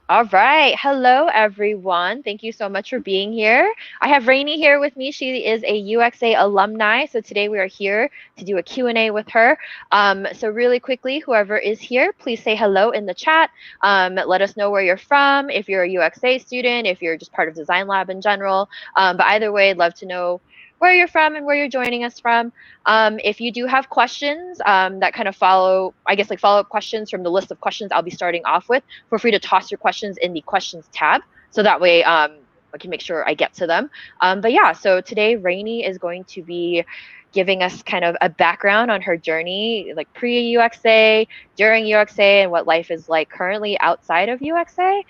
All right. Hello, everyone. Thank you so much for being here. I have Rainey here with me. She is a UXA alumni. So today we are here to do a Q&A with her. So really quickly, whoever is here, please say hello in the chat. Let us know where you're from, if you're a UXA student, if you're just part of Designlab in general. But either way, I'd love to know where you're from and where you're joining us from. If you do have questions that kind of follow, I guess like follow-up questions from the list of questions I'll be starting off with, feel free to toss your questions in the questions tab. So that way I can make sure I get to them. But yeah, so today Rainey is going to be giving us kind of a background on her journey, like pre-UXA, during UXA, and what life is like currently outside of UXA.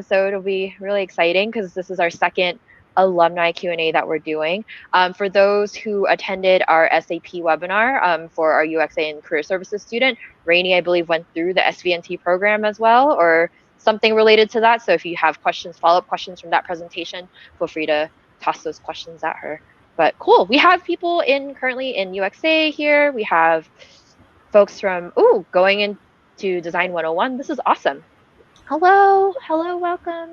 So it'll be really exciting because this is our second alumni Q&A that we're doing. For those who attended our SAP webinar for our UXA and Career Services student, Rainey, I believe, went through the Svnt program as well, or something related to that. So if you have questions, follow-up questions from that presentation, feel free to toss those questions at her. But cool, we have people currently in UXA here. We have folks from, going into Design 101. This is awesome. Hello, welcome.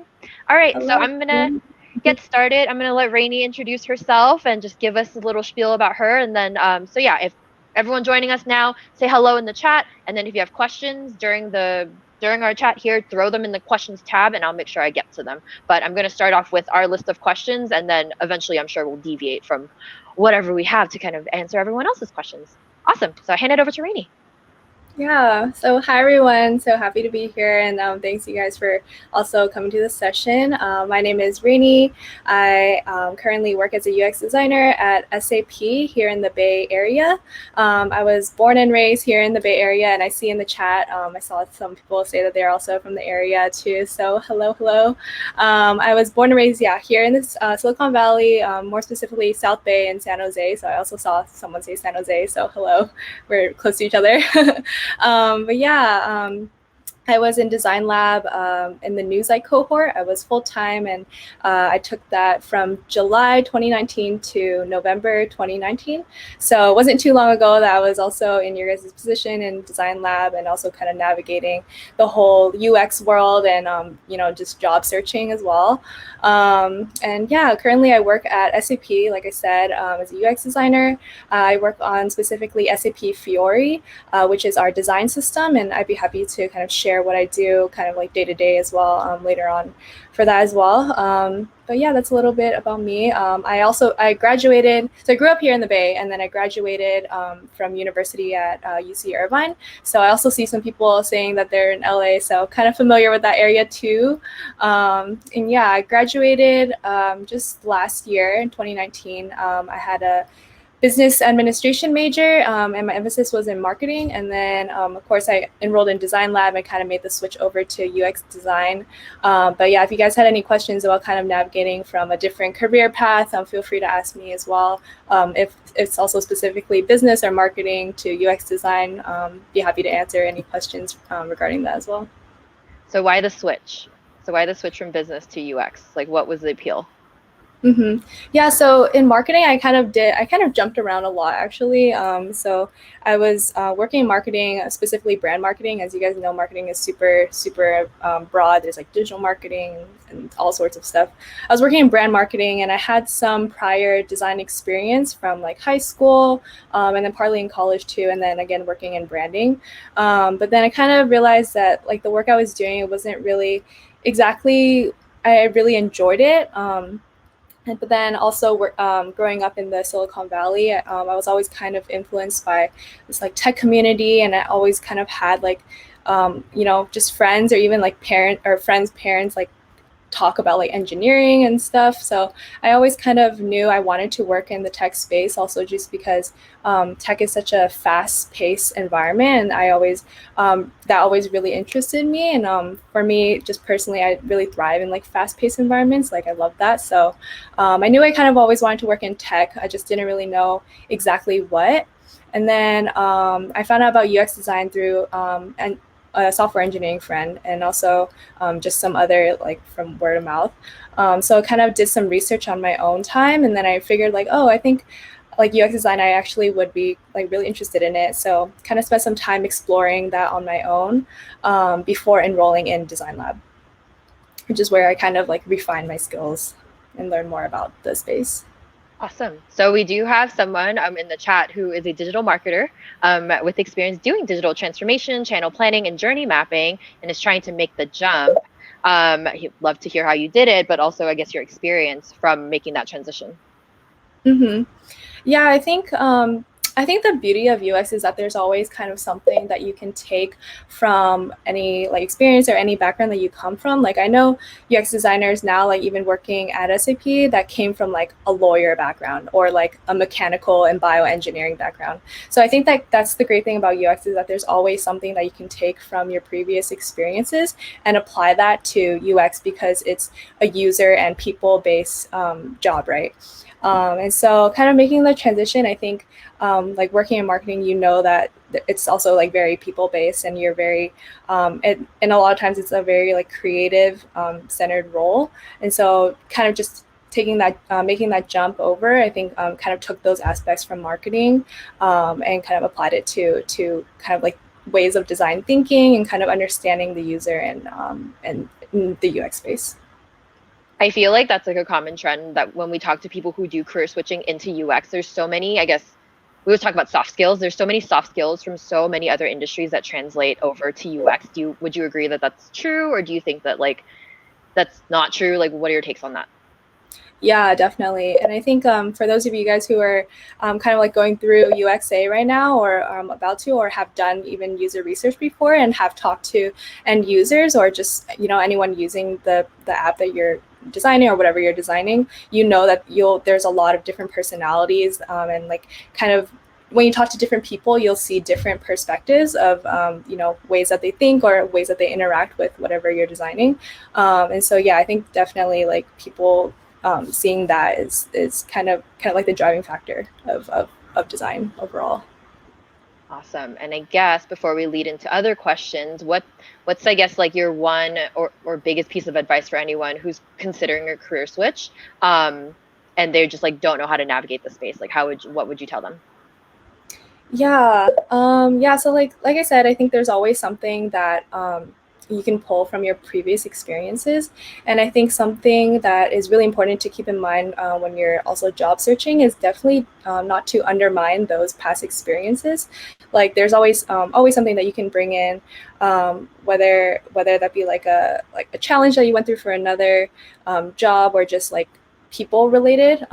All right, so Hello. I'm gonna get started. I'm going to let Rainey introduce herself and just give us a little spiel about her. And then, so yeah, if everyone joining us now, say hello in the chat. And then if you have questions during our chat here, throw them in the questions tab and I'll make sure I get to them. But I'm going to start off with our list of questions and then eventually I'm sure we'll deviate from whatever we have to kind of answer everyone else's questions. Awesome. So I hand it over to Rainey. Yeah, so hi everyone, so happy to be here, and thanks you guys for also coming to this session. My name is Rainey. I currently work as a UX designer at SAP here in the Bay Area. I was born and raised here in the Bay Area, and I see in the chat, I saw some people say that they're also from the area too, so hello. I was born and raised, here in this Silicon Valley, more specifically South Bay and San Jose, so I also saw someone say San Jose, so hello, we're close to each other. I was in Designlab in the Neuzeit cohort. I was full-time, and I took that from July 2019 to November 2019. So it wasn't too long ago that I was also in your guys' position in Designlab and also kind of navigating the whole UX world and, just job searching as well. Currently I work at SAP, like I said, as a UX designer. I work on specifically SAP Fiori, which is our design system, and I'd be happy to kind of share what I do kind of like day to day as well later on for that as well. But yeah, that's a little bit about me. I graduated, so I grew up here in the Bay, and then I graduated from university at UC Irvine. So I also see some people saying that they're in LA, so kind of familiar with that area too. I graduated just last year in 2019. I had a business administration major, and my emphasis was in marketing. And then, of course, I enrolled in Designlab and kind of made the switch over to UX design. But yeah, if you guys had any questions about kind of navigating from a different career path, feel free to ask me as well. If it's also specifically business or marketing to UX design, be happy to answer any questions regarding that as well. So why the switch? So why the switch from business to UX? Like, what was the appeal? Mm-hmm. Yeah, so in marketing, I kind of jumped around a lot actually. So I was working in marketing, specifically brand marketing. As you guys know, marketing is super broad. There's like digital marketing and all sorts of stuff. I was working in brand marketing, and I had some prior design experience from like high school, and then partly in college too, and then again working in branding. But then I kind of realized that like the work I was doing, it wasn't really exactly, I really enjoyed it. But then also growing up in the Silicon Valley, I was always kind of influenced by this like tech community, and I always kind of had like, just friends or even like friends' parents like talk about like engineering and stuff. So I always kind of knew I wanted to work in the tech space, also just because tech is such a fast-paced environment, and I always that always really interested me. And for me, just personally, I really thrive in like fast-paced environments. Like I love that. So I knew I kind of always wanted to work in tech. I just didn't really know exactly what. And then I found out about UX design through a software engineering friend, and also just some other like from word of mouth. So I kind of did some research on my own time, and then I figured like, oh, I think like UX design, I actually would be like really interested in it. So kind of spent some time exploring that on my own before enrolling in Designlab. which is where I kind of like refine my skills and learn more about the space. Awesome. So we do have someone in the chat who is a digital marketer with experience doing digital transformation, channel planning, and journey mapping, and is trying to make the jump. He'd love to hear how you did it, but also, I guess, your experience from making that transition. Mm-hmm. Yeah, I think the beauty of UX is that there's always kind of something that you can take from any like experience or any background that you come from. Like I know UX designers now, like even working at SAP, that came from like a lawyer background or like a mechanical and bioengineering background. So I think that that's the great thing about UX is that there's always something that you can take from your previous experiences and apply that to UX because it's a user and people-based job, right? And so kind of making the transition, I think like working in marketing, you know that it's also like very people based and you're very, and a lot of times it's a very like creative centered role. And so kind of just taking that, making that jump over, I think kind of took those aspects from marketing and kind of applied it to kind of like ways of design thinking and kind of understanding the user and the UX space. I feel like that's like a common trend that when we talk to people who do career switching into UX, there's so many, I guess, we always talk about soft skills. There's so many soft skills from so many other industries that translate over to UX. Would you agree that that's true, or do you think that like that's not true? Like, what are your takes on that? Yeah, definitely. And I think for those of you guys who are kind of like going through UXA right now or about to or have done even user research before and have talked to end users or just, you know, anyone using the app that you're designing or whatever you're designing, you know that there's a lot of different personalities and like kind of when you talk to different people, you'll see different perspectives of, you know, ways that they think or ways that they interact with whatever you're designing. And so, yeah, I think definitely like people seeing that is kind of like the driving factor of design overall. Awesome. And I guess before we lead into other questions, what's I guess like your one or biggest piece of advice for anyone who's considering a career switch, and they just like don't know how to navigate the space? Like what would you tell them? Yeah, yeah. So like I said, I think there's always something that you can pull from your previous experiences, and I think something that is really important to keep in mind when you're also job searching is definitely not to undermine those past experiences. Like there's always something that you can bring in, whether that be like a challenge that you went through for another job or just like people related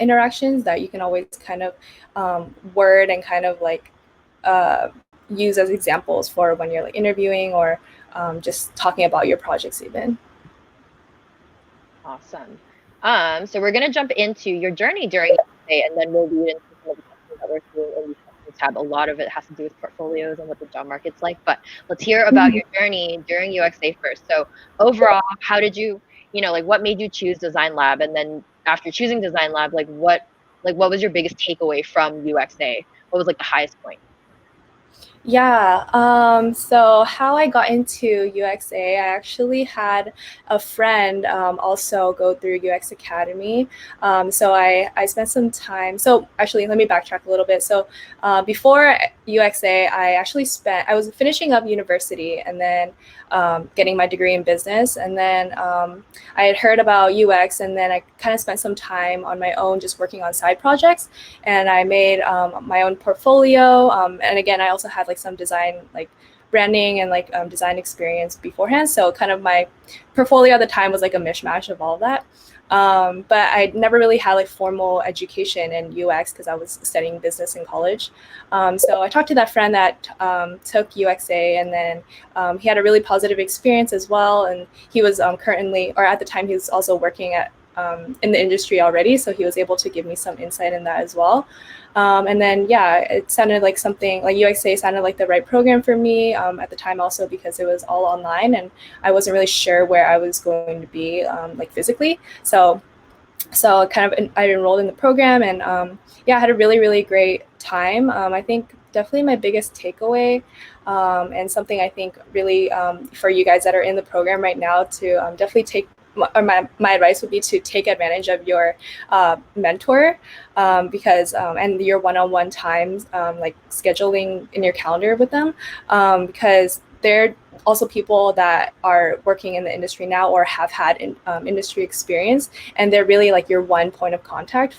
interactions that you can always kind of word and kind of like use as examples for when you're like interviewing or just talking about your projects even. Awesome. So we're gonna jump into your journey during UXA, and then we'll lead into some of the questions that we're seeing in the questions tab. A lot of it has to do with portfolios and what the job market's like. But let's hear about your journey during UXA first. So overall, how did you, like what made you choose Designlab? And then after choosing Designlab, like what was your biggest takeaway from UXA? What was like the highest point? Yeah, so how I got into UXA, I actually had a friend also go through UX Academy. So I spent some time, so actually let me backtrack a little bit. So before UXA, I was finishing up university and then getting my degree in business. And then I had heard about UX and then I kind of spent some time on my own just working on side projects. And I made my own portfolio. And again, I also had like some design, like branding and like design experience beforehand. So kind of my portfolio at the time was like a mishmash of all of that. But I never really had like formal education in UX because I was studying business in college. So I talked to that friend that took UXA, and then he had a really positive experience as well. And he was currently, or at the time, he was also working at in the industry already, so he was able to give me some insight in that as well. And then, yeah, it sounded like something like UXA sounded like the right program for me at the time also because it was all online and I wasn't really sure where I was going to be like physically. So kind of I enrolled in the program and yeah, I had a really, really great time. I think definitely my biggest takeaway and something I think really for you guys that are in the program right now to definitely take or my advice would be to take advantage of your mentor because and your one-on-one times like scheduling in your calendar with them because also people that are working in the industry now or have had industry experience, and they're really like your one point of contact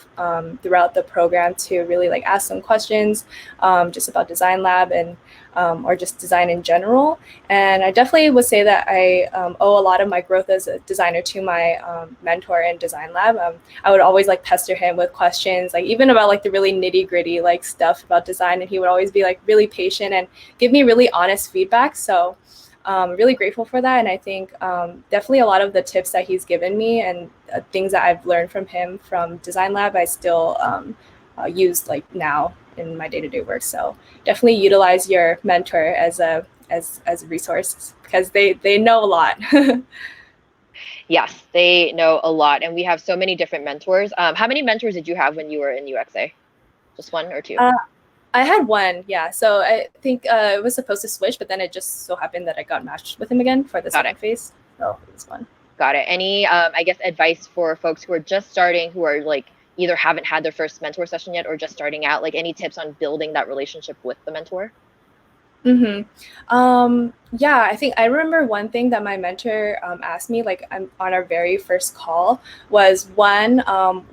throughout the program to really like ask some questions just about Designlab and or just design in general. And I definitely would say that I owe a lot of my growth as a designer to my mentor in Designlab. I would always like pester him with questions, like even about like the really nitty gritty like stuff about design, and he would always be like really patient and give me really honest feedback. So really grateful for that. And I think definitely a lot of the tips that he's given me and things that I've learned from him from Designlab, I still use like now in my day-to-day work. So definitely utilize your mentor as a resource, because they know a lot. Yes, they know a lot, and we have so many different mentors. How many mentors did you have when you were in UXA? Just one or two? I had one, yeah. So I think it was supposed to switch, but then it just so happened that I got matched with him again for the second phase. So it was fun. Got it. Any, I guess, advice for folks who are just starting, who are like either haven't had their first mentor session yet or just starting out? Like any tips on building that relationship with the mentor? Yeah, I think I remember one thing that my mentor asked me, like on our very first call, was one,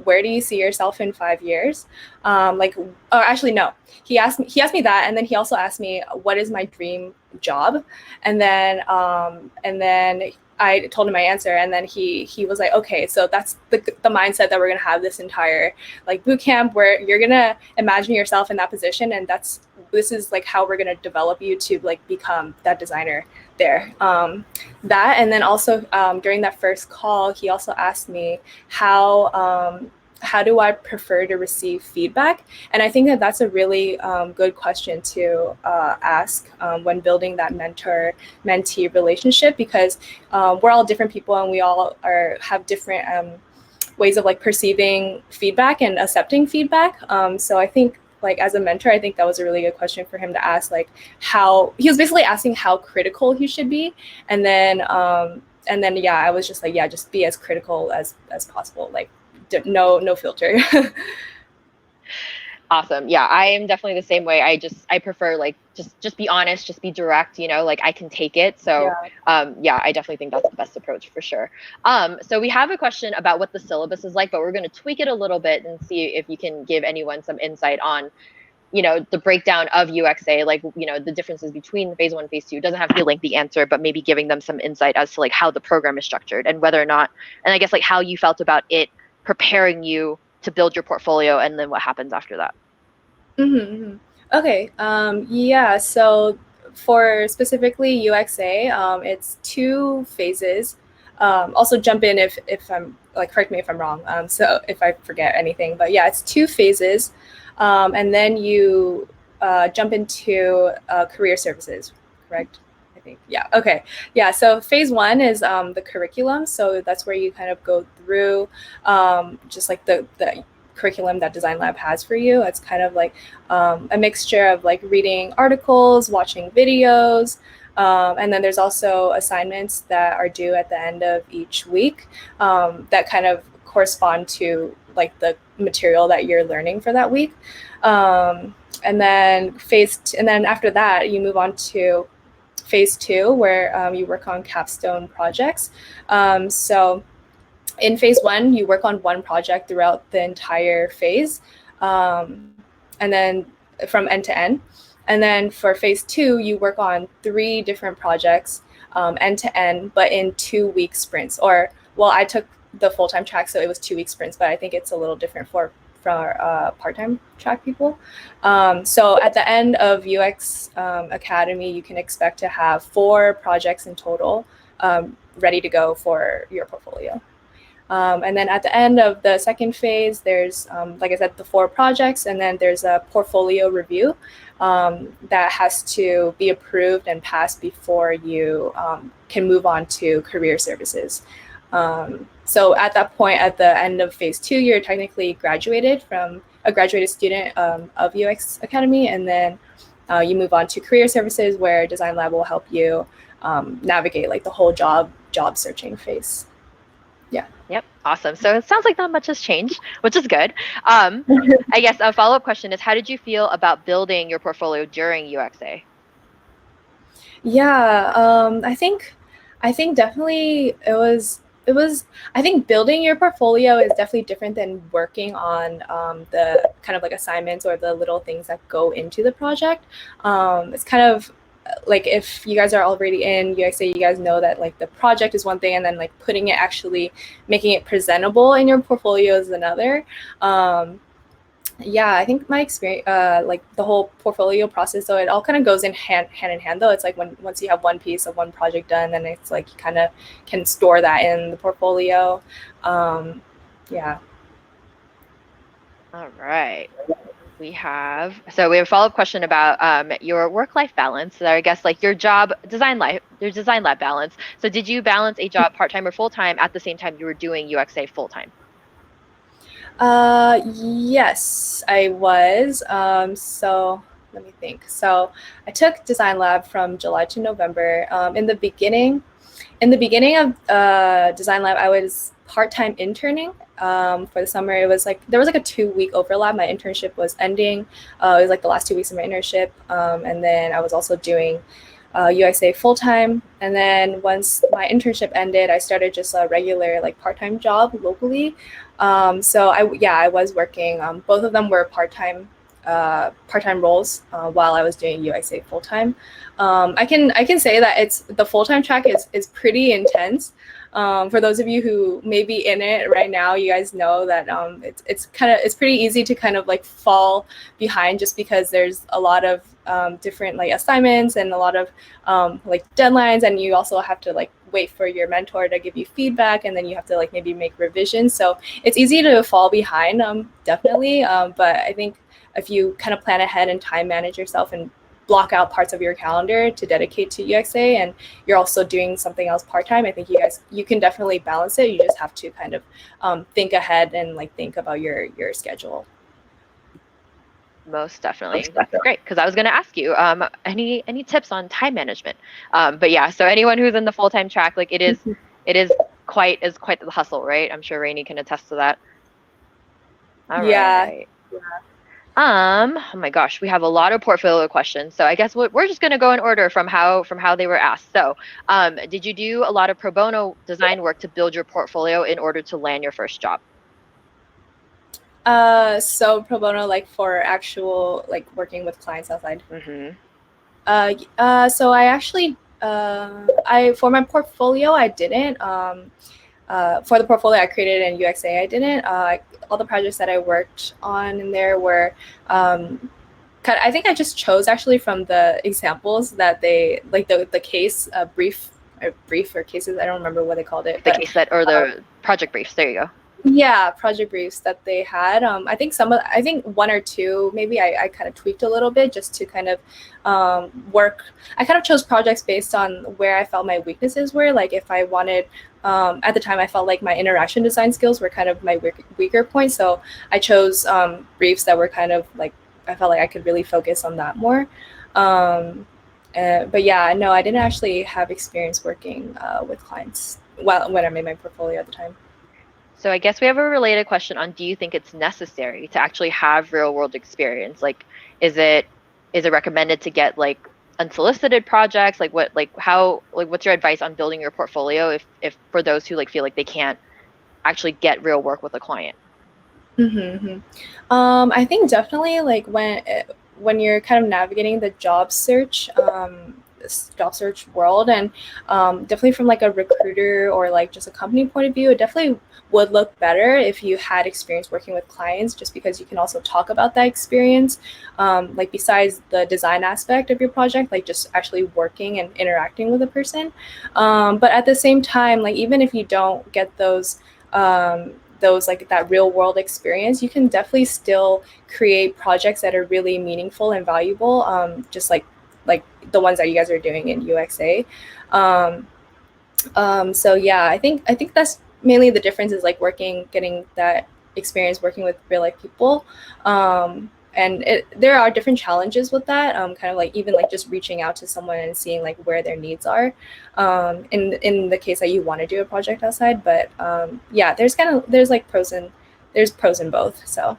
where do you see yourself in 5 years? Like, or actually, no, he asked me that, and then he also asked me, what is my dream job? And then I told him my answer, and then he was like, okay, so that's the mindset that we're gonna have this entire like boot camp, where you're gonna imagine yourself in that position, and this is like how we're gonna develop you to like become that designer there. That, and then also during that first call, he also asked me how do I prefer to receive feedback? And I think that that's a really good question to ask when building that mentor-mentee relationship, because we're all different people, and we all have different ways of like perceiving feedback and accepting feedback. So I think like as a mentor, I think that was a really good question for him to ask, like how he was basically asking how critical he should be. And then yeah, I was just like, yeah, just be as critical as possible. Like no filter. Awesome. Yeah, I am definitely the same way. I prefer like just be honest, just be direct, you know, like I can take it. So yeah, I definitely think that's the best approach for sure. So we have a question about what the syllabus is like, but we're going to tweak it a little bit and see if you can give anyone some insight on, you know, the breakdown of UXA, like, you know, the differences between phase one, phase two. It doesn't have to be a lengthy answer, but maybe giving them some insight as to like how the program is structured and whether or not, and I guess like how you felt about it preparing you to build your portfolio, and then what happens after that. Okay. Yeah. So for specifically UXA, it's 2 phases. Also jump in if I'm like, correct me if I'm wrong. So if I forget anything, but yeah, it's 2 phases. And then you jump into career services, correct? I think. Yeah. Okay. Yeah. So phase 1 is the curriculum. So that's where you kind of go through just like the curriculum that Designlab has for you. It's kind of like a mixture of like reading articles, watching videos, and then there's also assignments that are due at the end of each week that kind of correspond to like the material that you're learning for that week. And then and then after that, you move on to phase 2, where you work on capstone projects. So in phase 1, you work on one project throughout the entire phase, and then from end to end. And then for phase 2, you work on 3 different projects end to end, but in 2-week sprints. Or, well, I took the full-time track, so it was 2-week sprints, but I think it's a little different for part-time track people. So at the end of UX Academy, you can expect to have 4 projects in total ready to go for your portfolio. And then at the end of the second phase, there's, like I said, the 4 projects, and then there's a portfolio review that has to be approved and passed before you can move on to career services. So at that point, at the end of phase 2, you're technically graduated from a graduated student of UX Academy, and then you move on to career services, where Designlab will help you navigate like the whole job searching phase. Yeah. Yep. Awesome. So it sounds like not much has changed, which is good. I guess a follow-up question is, how did you feel about building your portfolio during UXA? Yeah, I think definitely it was I think building your portfolio is definitely different than working on the kind of like assignments or the little things that go into the project. It's kind of like if you guys are already in UXA, you guys know that like the project is one thing, and then like putting it actually making it presentable in your portfolio is another. Um, yeah, I think my experience, like the whole portfolio process, so it all kind of goes in hand in hand. Though it's like when once you have one piece of one project done, then it's like you kind of can store that in the portfolio. Um, yeah. All right. So we have a follow-up question about your work-life balance. So I guess like your job design life, your design lab balance. So did you balance a job part-time or full-time at the same time you were doing UXA full-time? Yes, I was. So let me think. So I took design lab from July to November. In the beginning of design lab, I was part-time interning for the summer. It was like there was like a 2 week overlap. My internship was ending. It was like the last 2 weeks of my internship, and then I was also doing UXA full time. And then once my internship ended, I started just a regular like part-time job locally. So I was working. Both of them were part-time roles while I was doing UXA full time. I can say that it's the full time track is pretty intense. For those of you who may be in it right now, you guys know that it's pretty easy to kind of like fall behind just because there's a lot of different like assignments and a lot of like deadlines, and you also have to like wait for your mentor to give you feedback, and then you have to like maybe make revisions. So it's easy to fall behind, definitely. But I think if you kind of plan ahead and time manage yourself and block out parts of your calendar to dedicate to UXA, and you're also doing something else part-time, I think you can definitely balance it. You just have to kind of think ahead and like think about your schedule. Most definitely. That's great because I was going to ask you any tips on time management. But yeah, so anyone who's in the full-time track, like it is quite the hustle, right? I'm sure Rainey can attest to that. All Yeah. right. Oh my gosh, we have a lot of portfolio questions. So I guess we're just going to go in order from how they were asked. So, did you do a lot of pro bono design work to build your portfolio in order to land your first job? So pro bono, like for actual like working with clients outside. Mm-hmm. So I actually, I for my portfolio, I didn't. For the portfolio I created in UXA, I didn't. All the projects that I worked on in there were, I think I just chose actually from the examples that they like the case brief or cases. I don't remember what they called it, The but case that or the project briefs. There you go. yeah, project briefs that they had. I think one or two maybe I kind of tweaked a little bit just to kind of work. I kind of chose projects based on where I felt my weaknesses were. Like if I wanted, at the time I felt like my interaction design skills were kind of my weaker point, so I chose briefs that were kind of like I felt like I could really focus on that more. But yeah, no, I didn't actually have experience working with clients when I made my portfolio at the time. So I guess we have a related question on do you think it's necessary to actually have real world experience? Like, is it is it recommended to get like unsolicited projects? Like what like how like what's your advice on building your portfolio if for those who like feel like they can't actually get real work with a client? Mm-hmm. I think definitely like when you're kind of navigating the this job search world, and definitely from like a recruiter or like just a company point of view, it definitely would look better if you had experience working with clients, just because you can also talk about that experience, like besides the design aspect of your project, like just actually working and interacting with a person. But at the same time, like even if you don't get those like that real world experience, you can definitely still create projects that are really meaningful and valuable, just like the ones that you guys are doing in UXA. um, so yeah, I think that's mainly the difference, is like getting that experience working with real life people. And there are different challenges with that, kind of like even like just reaching out to someone and seeing like where their needs are, in the case that you want to do a project outside. But yeah, there's like there's pros in both. So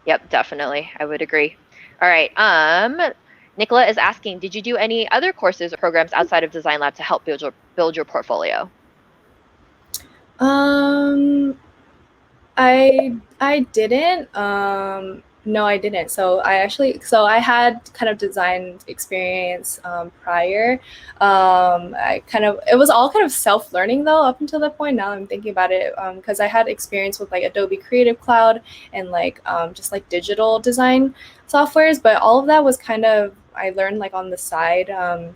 Yep, definitely. I would agree. All right. Nicola is asking, did you do any other courses or programs outside of Designlab to help build your portfolio? Um, I didn't. No, I didn't. So I had kind of design experience prior. It was all kind of self-learning though up until that point. Now I'm thinking about it because I had experience with like Adobe Creative Cloud and like just like digital design softwares, but all of that was kind of I learned like on the side,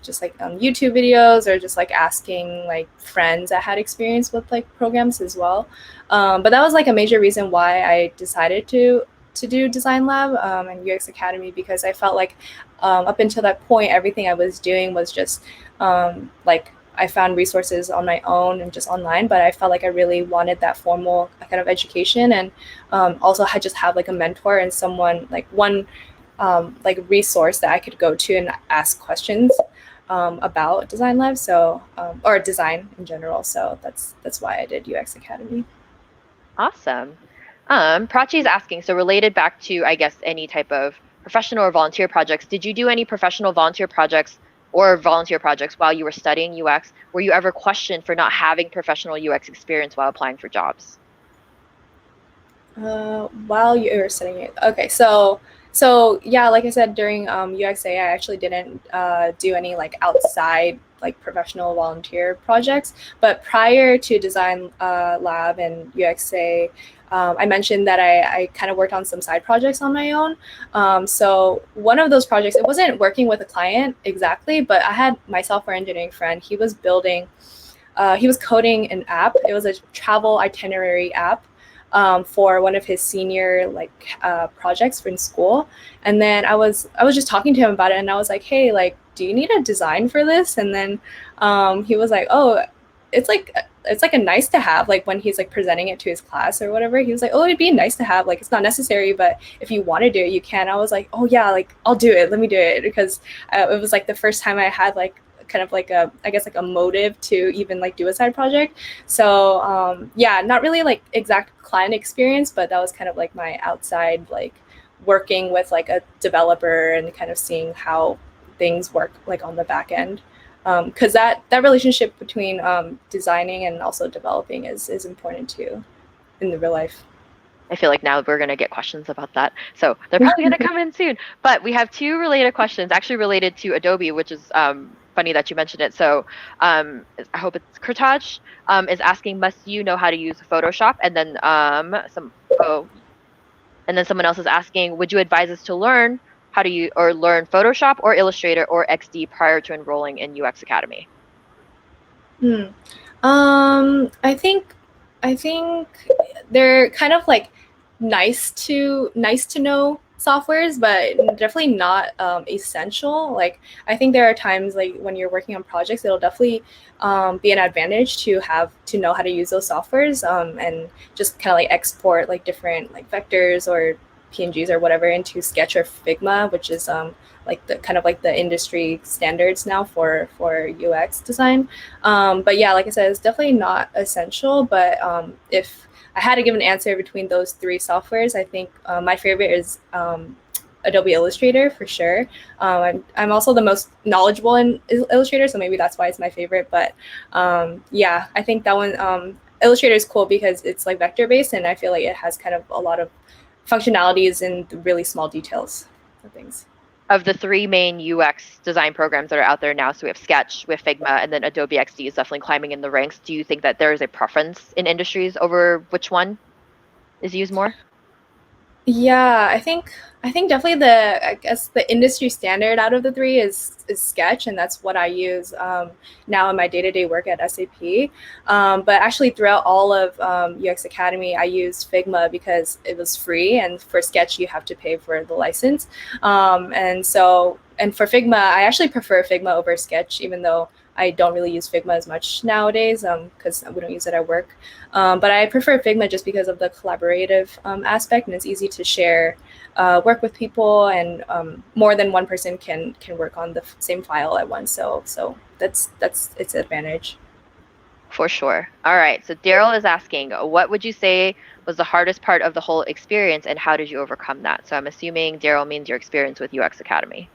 just like YouTube videos or just like asking like friends that had experience with like programs as well. But that was like a major reason why I decided to do Designlab and UX Academy because I felt like up until that point, everything I was doing was just like I found resources on my own and just online, but I felt like I really wanted that formal kind of education and also had just have like a mentor and someone like one like resource that I could go to and ask questions about Designlab, so or design in general. So that's why I did UX Academy. Awesome. Prachi is asking, so related back to, I guess, any type of professional or volunteer projects, did you do any professional volunteer projects or volunteer projects while you were studying UX? Were you ever questioned for not having professional UX experience while applying for jobs? While you were studying it, okay, so yeah, like I said during UXA, I actually didn't do any like outside like professional volunteer projects. But prior to Design Lab and UXA, I mentioned that I kind of worked on some side projects on my own. So one of those projects, it wasn't working with a client exactly, but I had my software engineering friend. He was building, he was coding an app. It was a travel itinerary app for one of his senior like projects in school. And then I was just talking to him about it, and I was like, hey, like, do you need a design for this? And then he was like, oh, it's like a nice to have, like when he's like presenting it to his class or whatever. He was like, oh, it'd be nice to have, like it's not necessary, but if you want to do it you can. I was like, oh yeah, like I'll do it, let me do it, because it was like the first time I had like kind of like a, I guess like a motive to even like do a side project. So yeah, not really like exact client experience, but that was kind of like my outside like working with like a developer and kind of seeing how things work like on the back end. Because that relationship between designing and also developing is important too in the real life. I feel like now we're going to get questions about that. So they're probably going to come in soon. But we have two related questions, actually related to Adobe, which is funny that you mentioned it. So I hope it's Kurtaj is asking, must you know how to use Photoshop? And then someone else is asking, would you advise us to learn how to use or learn Photoshop or Illustrator or XD prior to enrolling in UX Academy? Hmm. I think they're kind of like nice to know softwares, but definitely not essential. Like I think there are times like when you're working on projects, it'll definitely be an advantage to have to know how to use those softwares and just kind of like export like different like vectors or PNGs or whatever into Sketch or Figma, which is like the kind of like the industry standards now for UX design. But yeah, like I said, it's definitely not essential. But if I had to give an answer between those three softwares, I think my favorite is Adobe Illustrator for sure. I'm also the most knowledgeable in Illustrator, so maybe that's why it's my favorite. But yeah, I think that one Illustrator is cool because it's like vector based, and I feel like it has kind of a lot of functionalities in the really small details of things. Of the three main UX design programs that are out there now, so we have Sketch, we have Figma, and then Adobe XD is definitely climbing in the ranks. Do you think that there is a preference in industries over which one is used more? Yeah, I think definitely the I guess the industry standard out of the three is Sketch, and that's what I use now in my day to day work at SAP. But actually, throughout all of UX Academy, I used Figma because it was free, and for Sketch you have to pay for the license. And for Figma, I actually prefer Figma over Sketch, even though I don't really use Figma as much nowadays because we don't use it at work. But I prefer Figma just because of the collaborative aspect, and it's easy to share work with people, and more than one person can work on the same file at once. So that's its advantage. For sure. All right. So Daryl is asking, what would you say was the hardest part of the whole experience and how did you overcome that? So I'm assuming Daryl means your experience with UX Academy.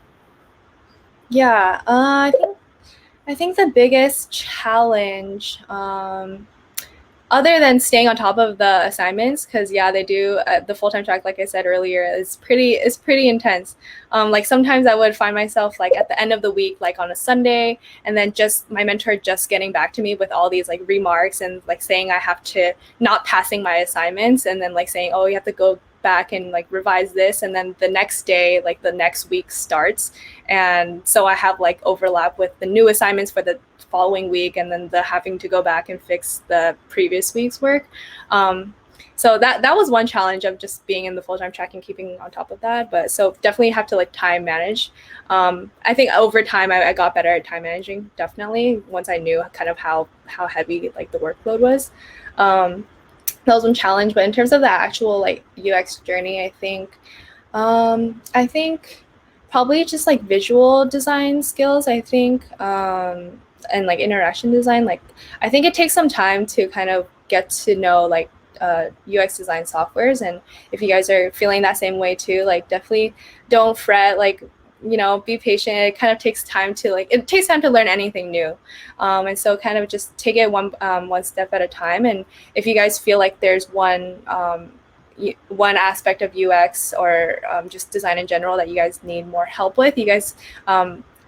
Yeah, I think the biggest challenge, other than staying on top of the assignments, because yeah, they do the full time track, like I said earlier, is pretty intense. Like sometimes I would find myself like at the end of the week, like on a Sunday, and then just my mentor just getting back to me with all these like remarks and like saying I have to not passing my assignments, and then like saying, oh, you have to go back and like revise this, and then the next day like the next week starts, and so I have like overlap with the new assignments for the following week, and then the having to go back and fix the previous week's work. um, so that was one challenge of just being in the full-time track and keeping on top of that. But so definitely have to like time manage. I think over time I got better at time managing, definitely, once I knew kind of how heavy like the workload was. um, that was one challenge. But in terms of the actual like UX journey, I think probably just like visual design skills. I think and like interaction design. Like I think it takes some time to kind of get to know like UX design softwares. And if you guys are feeling that same way too, like definitely don't fret. Like, you know, be patient. It kind of takes time to like it takes time to learn anything new, and so kind of just take it one step at a time. And if you guys feel like there's one aspect of UX or just design in general that you guys need more help with, you guys,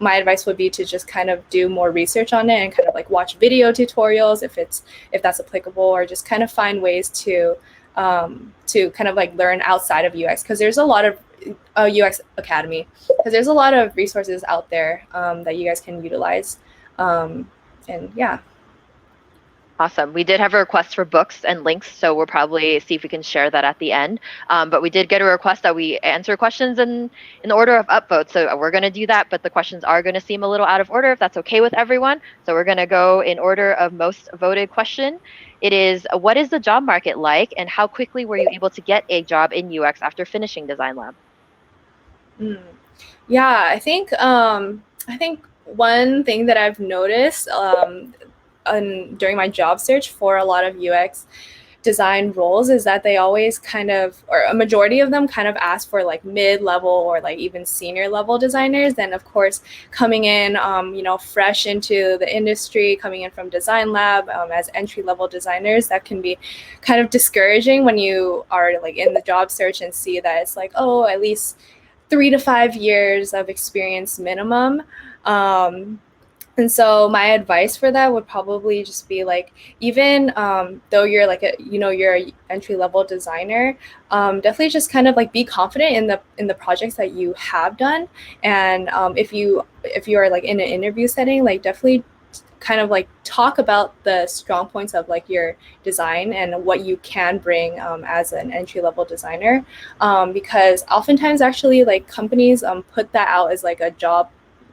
my advice would be to just kind of do more research on it and kind of like watch video tutorials if that's applicable, or just kind of find ways to kind of like learn outside of UX, because there's a lot of UX Academy, because there's a lot of resources out there that you guys can utilize. And yeah. Awesome. We did have a request for books and links, so we'll probably see if we can share that at the end. But we did get a request that we answer questions in the order of upvote, so we're going to do that. But the questions are going to seem a little out of order, if that's okay with everyone. So we're going to go in order of most voted question. It is, what is the job market like, and how quickly were you able to get a job in UX after finishing Designlab? Mm. Yeah, I think one thing that I've noticed during my job search for a lot of UX design roles is that they always kind of, or a majority of them kind of ask for like mid-level or like even senior level designers. And of course, coming in, you know, fresh into the industry, coming in from Designlab as entry-level designers, that can be kind of discouraging when you are like in the job search and see that it's like, oh, at least 3 to 5 years of experience minimum. Um, and so my advice for that would probably just be like, even though you're like you're a entry level designer, definitely just kind of like be confident in the projects that you have done. And if you are like in an interview setting, like definitely kind of like talk about the strong points of like your design and what you can bring as an entry level designer, because oftentimes actually like companies put that out as like a job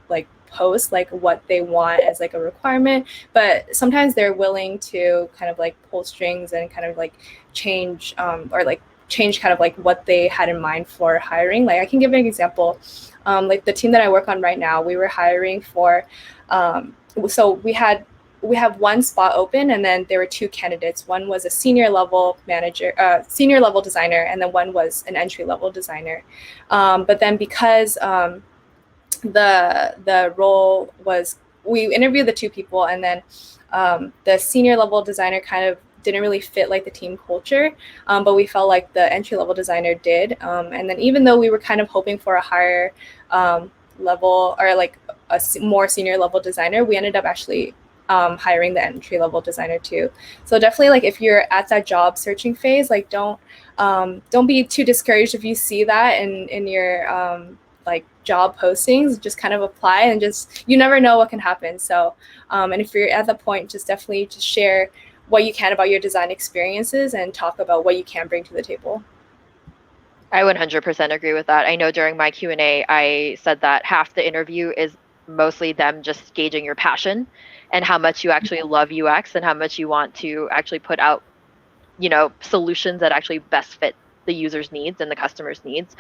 like post, like what they want as like a requirement, but sometimes they're willing to kind of like pull strings and kind of like change or like change kind of like what they had in mind for hiring. Like I can give an example. Like the team that I work on right now, we were hiring for so we have one spot open, and then there were two candidates. One was a senior level manager, senior level designer, and then one was an entry level designer. But then because the role was, we interviewed the two people, and then the senior level designer kind of didn't really fit like the team culture, but we felt like the entry level designer did. And then even though we were kind of hoping for a higher level, or like a more senior level designer, we ended up actually hiring the entry level designer too. So definitely, like if you're at that job searching phase, like don't be too discouraged if you see that in your like job postings. Just kind of apply, and just, you never know what can happen. So and if you're at the point, just definitely just share what you can about your design experiences and talk about what you can bring to the table. I 100% agree with that. I know during my Q&A, I said that half the interview is mostly them just gauging your passion and how much you actually love UX and how much you want to actually put out, solutions that actually best fit the user's needs and the customer's needs.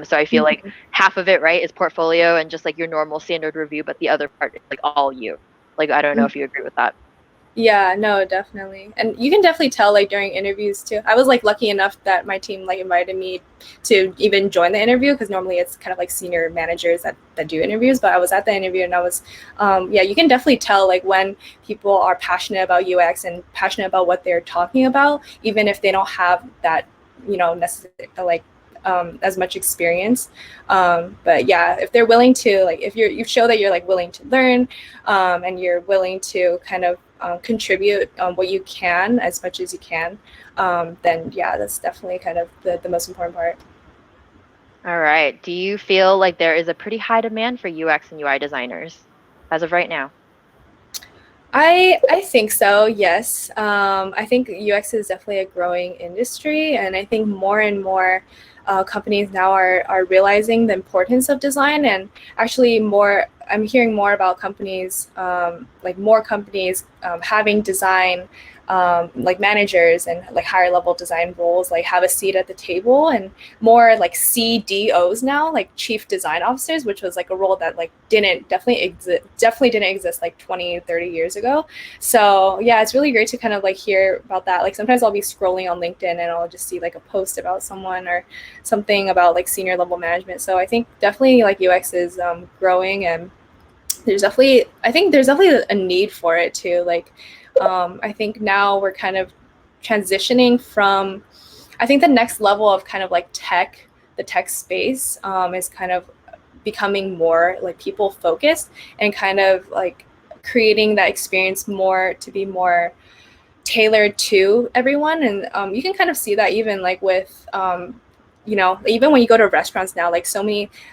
So I feel like half of it, right, is portfolio and just like your normal standard review, but the other part is like all you. Like, I don't know if you agree with that. Yeah, no, definitely. And you can definitely tell like during interviews too. I was like lucky enough that my team like invited me to even join the interview because normally it's kind of like senior managers that do interviews. But I was at the interview and I was, yeah, you can definitely tell like when people are passionate about UX and passionate about what they're talking about, even if they don't have that, necessarily like as much experience. But yeah, if they're willing to like, if you show that you're like willing to learn, and you're willing to kind of contribute what you can as much as you can, then yeah, that's definitely kind of the most important part. All right. Do you feel like there is a pretty high demand for UX and UI designers as of right now? I think so. Yes, I think UX is definitely a growing industry, and I think more and more companies now are realizing the importance of design, and actually more. I'm hearing more about companies, like more companies having design, like managers and like higher level design roles, like have a seat at the table, and more like CDOs now, like chief design officers, which was like a role that like didn't definitely didn't exist like 20, 30 years ago. So yeah, it's really great to kind of like hear about that. Like sometimes I'll be scrolling on LinkedIn and I'll just see like a post about someone or something about like senior level management. So I think definitely like UX is growing, and I think there's definitely a need for it too. Like I think now we're kind of transitioning from, I think the next level of kind of like the tech space is kind of becoming more like people focused and kind of like creating that experience more to be more tailored to everyone. And you can kind of see that even like with even when you go to restaurants now, like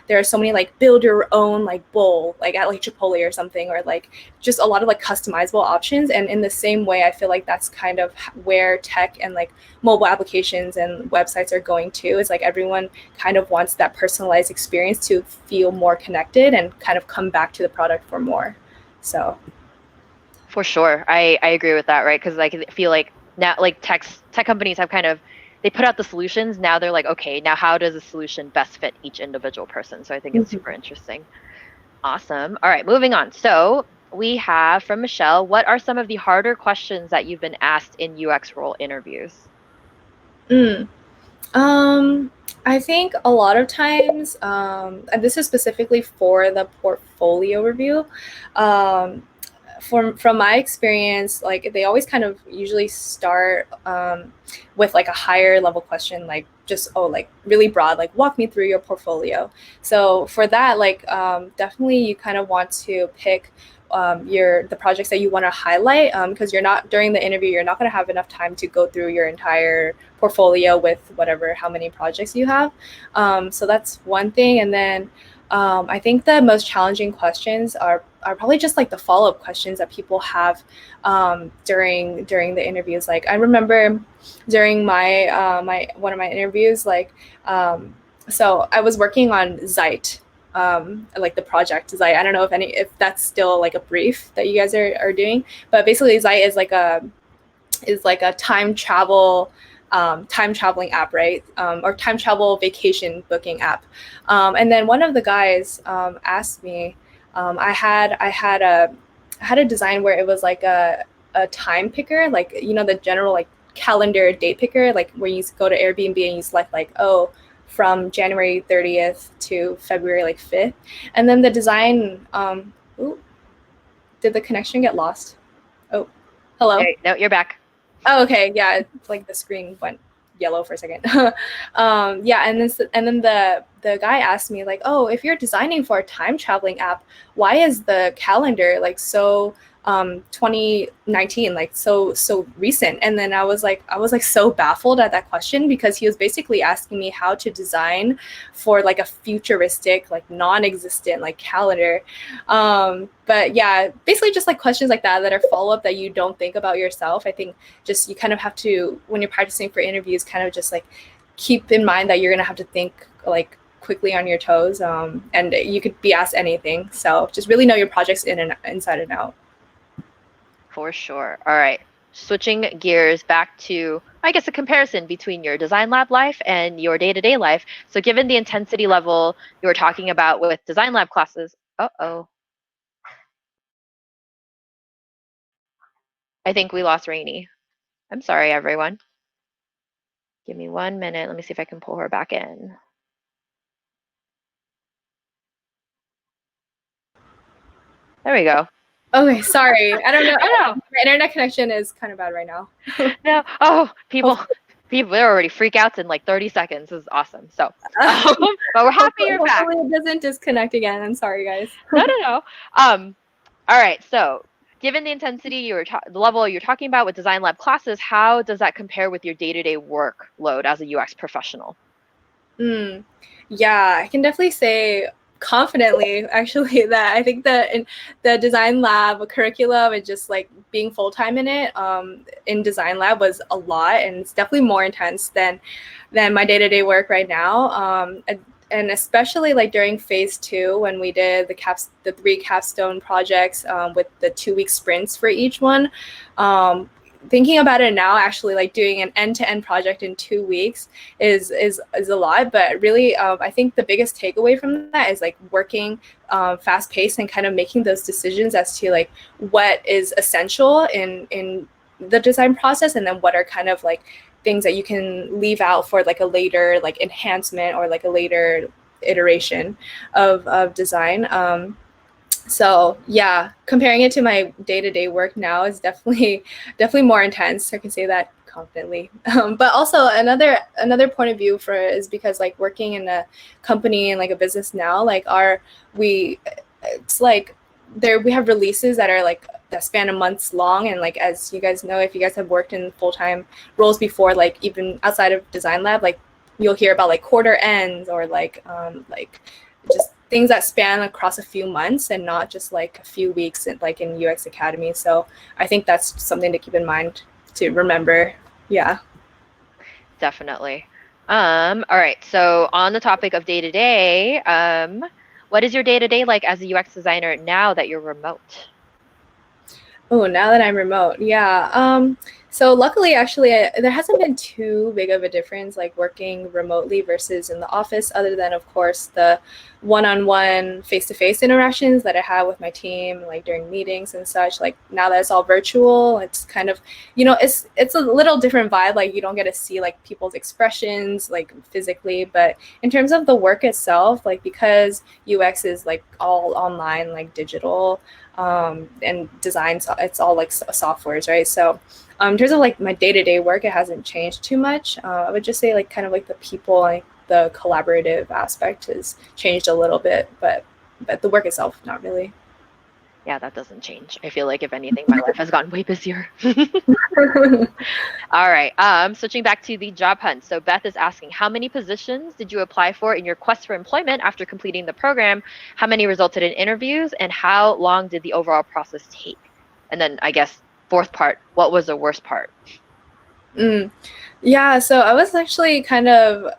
there are so many like build your own like bowl like at like Chipotle or something, or like just a lot of like customizable options. And in the same way, I feel like that's kind of where tech and like mobile applications and websites are going to. Is like everyone kind of wants that personalized experience to feel more connected and kind of come back to the product for more. So For sure. I agree with that, right? Because I feel like now like tech companies have kind of they put out the solutions. Now they're like, okay, now how does a solution best fit each individual person? So I think it's super interesting. Awesome. All right, moving on. So we have from Michelle, what are some of the harder questions that you've been asked in UX role interviews? mm. Um, I think a lot of times, and this is specifically for the portfolio review. Um, from my experience, like they always kind of usually start with like a higher level question, like just like really broad, like walk me through your portfolio. So for that, like definitely you kind of want to pick the projects that you want to highlight, because you're not during the interview you're not going to have enough time to go through your entire portfolio with whatever how many projects you have. So that's one thing. And then I think the most challenging questions are probably just like the follow up questions that people have during the interviews. Like I remember during my my one of my interviews, like so I was working on Zeit, like the project Zeit. I don't know if that's still like a brief that you guys are doing, but basically Zeit is like a time traveling app, right? Or time travel vacation booking app. And then one of the guys asked me, I had a design where it was like a time picker, like the general like calendar date picker, like where you go to Airbnb and you select like, oh, from January 30th to February like 5th. And then the design, ooh, did the connection get lost? Oh, hello. No, you're back. Oh, okay. Yeah, it's like the screen went yellow for a second. Yeah, and then the guy asked me like, "Oh, if you're designing for a time traveling app, why is the calendar like so 2019, like so recent?" And then I was like so baffled at that question, because he was basically asking me how to design for like a futuristic, like non-existent like calendar. But yeah, basically just like questions like that are follow up that you don't think about yourself. I think just you kind of have to, when you're practicing for interviews, kind of just like keep in mind that you're gonna have to think like quickly on your toes, and you could be asked anything. So just really know your projects inside and out. For sure. All right. Switching gears back to, I guess, a comparison between your design lab life and your day-to-day life. So given the intensity level you were talking about with design lab classes, uh-oh. I think we lost Rainey. I'm sorry, everyone. Give me 1 minute. Let me see if I can pull her back in. There we go. Okay, sorry. I don't know. Oh no, My internet connection is kind of bad right now. no. Oh, Hopefully, they're already freakouts in like 30 seconds. This is awesome. So, but we're happy you're back. hopefully it doesn't disconnect again. I'm sorry, guys. No. All right. So, given the intensity the level you're talking about with Designlab classes, how does that compare with your day-to-day workload as a UX professional? Yeah, I can definitely say confidently actually that I think that in the Designlab curriculum and just like being full-time in it in Designlab was a lot, and it's definitely more intense than my day-to-day work right now. And especially like during phase 2 when we did the 3 capstone projects with the 2-week sprints for each one. Thinking about it now, actually like doing an end-to-end project in 2 weeks is a lot, but really I think the biggest takeaway from that is like working fast-paced and kind of making those decisions as to like what is essential in the design process, and then what are kind of like things that you can leave out for like a later like enhancement or like a later iteration of design. So yeah, comparing it to my day-to-day work now is definitely more intense. I can say that confidently. But also another point of view for it is because like working in a company and like a business now, like it's like we have releases that are like that span a months long, and like as you guys know, if you guys have worked in full-time roles before, like even outside of Designlab, like you'll hear about like quarter ends or like just things that span across a few months and not just like a few weeks like in UX Academy. So I think that's something to keep in mind, to remember. Yeah. Definitely. All right. So on the topic of day to day, what is your day to day like as a UX designer now that you're remote? Oh, now that I'm remote, yeah. So luckily, actually, there hasn't been too big of a difference, like working remotely versus in the office, other than, of course, the one-on-one, face-to-face interactions that I have with my team, like during meetings and such. Like now that it's all virtual, it's kind of, it's a little different vibe. Like you don't get to see like people's expressions like physically, but in terms of the work itself, like because UX is like all online, like digital. And designs, it's all like softwares, right? So in terms of like my day-to-day work, it hasn't changed too much. I would just say like kind of like the people, like the collaborative aspect has changed a little bit, but the work itself, not really. Yeah, that doesn't change. I feel like if anything, my life has gotten way busier. All right. Switching back to the job hunt. So Beth is asking, how many positions did you apply for in your quest for employment after completing the program? How many resulted in interviews, and how long did the overall process take? And then I guess fourth part, what was the worst part? Yeah, so I was actually kind of,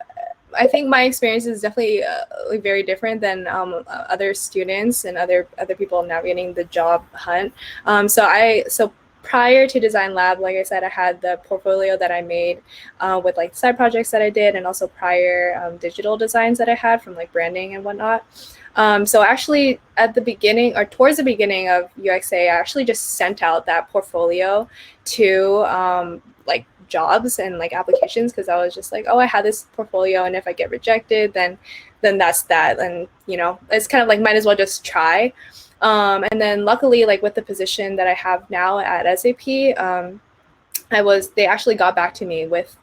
I think my experience is definitely like very different than other students and other people navigating the job hunt. So prior to Designlab, like I said, I had the portfolio that I made with like side projects that I did, and also prior digital designs that I had from like branding and whatnot. So actually at the beginning or towards the beginning of UXA, I actually just sent out that portfolio to like jobs and like applications, because I was just like, oh, I had this portfolio, and if I get rejected, then that's that. And it's kind of like might as well just try. And then luckily, like with the position that I have now at SAP, they actually got back to me with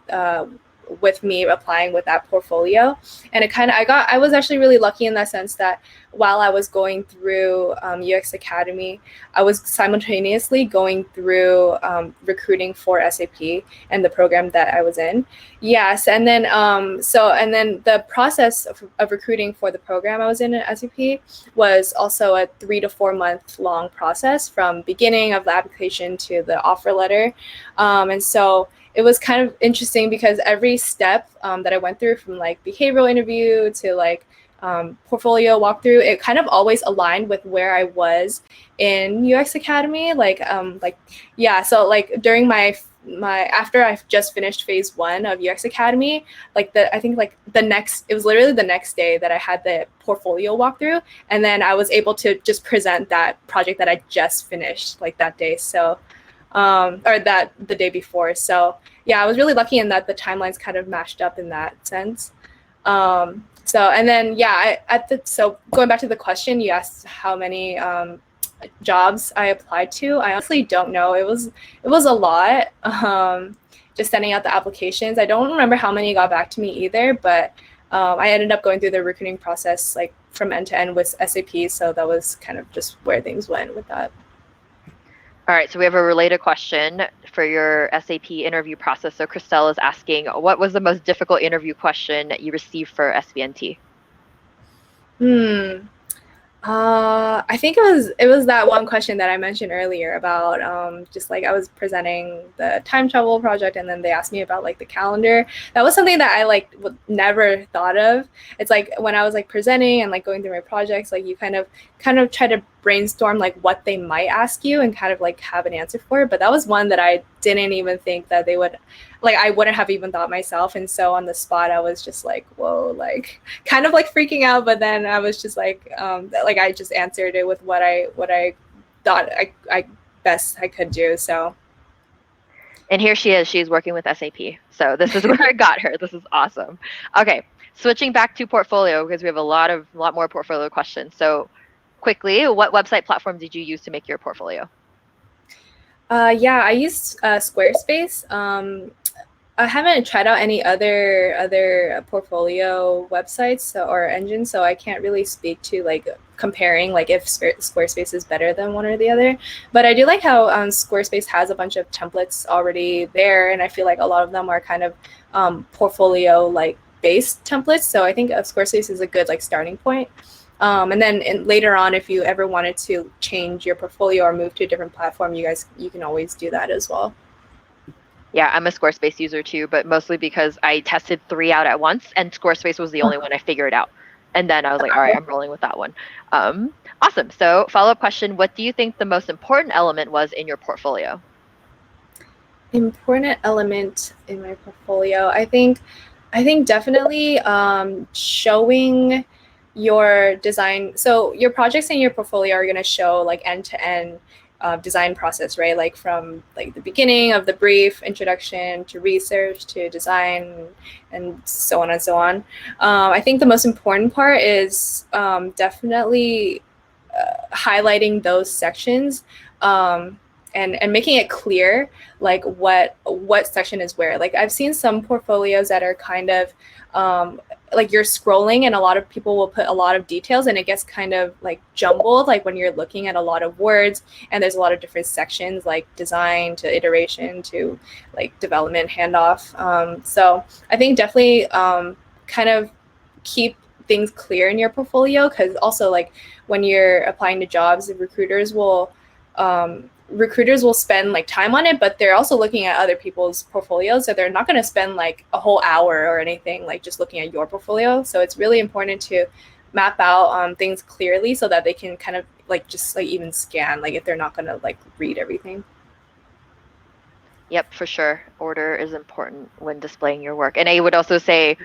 me applying with that portfolio. And I was actually really lucky in that sense that while I was going through UX Academy, I was simultaneously going through recruiting for SAP and the program that I was in. Yes, and then and then the process of recruiting for the program I was in at SAP was also a 3 to 4 month long process from beginning of the application to the offer letter. And so it was kind of interesting because every step that I went through, from like behavioral interview to like portfolio walkthrough, it kind of always aligned with where I was in UX Academy. Yeah, so like during my after I just finished phase 1 of UX Academy, I think like it was literally the next day that I had the portfolio walkthrough, and then I was able to just present that project that I just finished like that day. So or that the day before. So yeah, I was really lucky in that the timelines kind of matched up in that sense. So and then yeah, so going back to the question you asked, how many jobs I applied to, I honestly don't know. It was a lot. Just sending out the applications. I don't remember how many got back to me either, but I ended up going through the recruiting process like from end to end with SAP. So that was kind of just where things went with that. All right, so we have a related question for your SAP interview process. So Christelle is asking, what was the most difficult interview question that you received for SVNT? I think it was that one question that I mentioned earlier about just like I was presenting the time travel project and then they asked me about like the calendar. That was something that I like never thought of. It's like when I was like presenting and like going through my projects, like you kind of try to brainstorm like what they might ask you and kind of like have an answer for it. But that was one that I didn't even think that they would, like I wouldn't have even thought myself. And so on the spot, I was just like, whoa, like kind of like freaking out. But then I was just like I just answered it with what I thought I best I could do. So. And here she is. She's working with SAP. So this is where I got her. This is awesome. Okay, switching back to portfolio because we have a lot more portfolio questions. So quickly, what website platform did you use to make your portfolio? Yeah, I used Squarespace. I haven't tried out any other portfolio websites or engines, so I can't really speak to like comparing like if Squarespace is better than one or the other. But I do like how Squarespace has a bunch of templates already there, and I feel like a lot of them are kind of portfolio like based templates. So I think Squarespace is a good like starting point. And then later on, if you ever wanted to change your portfolio or move to a different platform, you can always do that as well. Yeah, I'm a Squarespace user too, but mostly because I tested 3 out at once and Squarespace was the only one I figured out. And then I was like, all right, I'm rolling with that one. Awesome. So follow-up question, what do you think the most important element was in your portfolio? Important element in my portfolio, I think definitely showing your design. So your projects in your portfolio are going to show like end-to-end design process, right? Like from like the beginning of the brief, introduction to research to design, and so on and so on. I think the most important part is definitely highlighting those sections. And making it clear like what section is where. Like I've seen some portfolios that are kind of like you're scrolling and a lot of people will put a lot of details and it gets kind of like jumbled, like when you're looking at a lot of words and there's a lot of different sections like design to iteration to like development handoff. So I think definitely kind of keep things clear in your portfolio, because also like when you're applying to jobs, recruiters will spend like time on it, but they're also looking at other people's portfolios, so they're not going to spend like a whole hour or anything like just looking at your portfolio. So it's really important to map out things clearly so that they can kind of like just like even scan like if they're not going to like read everything. Yep, for sure. Order is important when displaying your work. And I would also say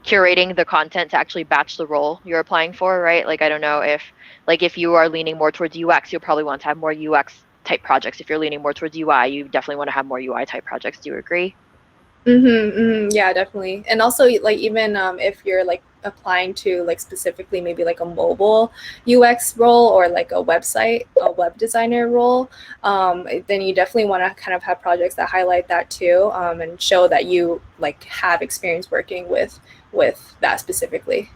curating the content to actually match the role you're applying for, right? Like I don't know if you are leaning more towards UX, you'll probably want to have more UX type projects. If you're leaning more towards UI, you definitely want to have more UI type projects. Do you agree? Yeah, definitely. And also like even if you're like applying to like specifically maybe like a mobile UX role or like a web designer role, then you definitely want to kind of have projects that highlight that too, and show that you like have experience working with that specifically.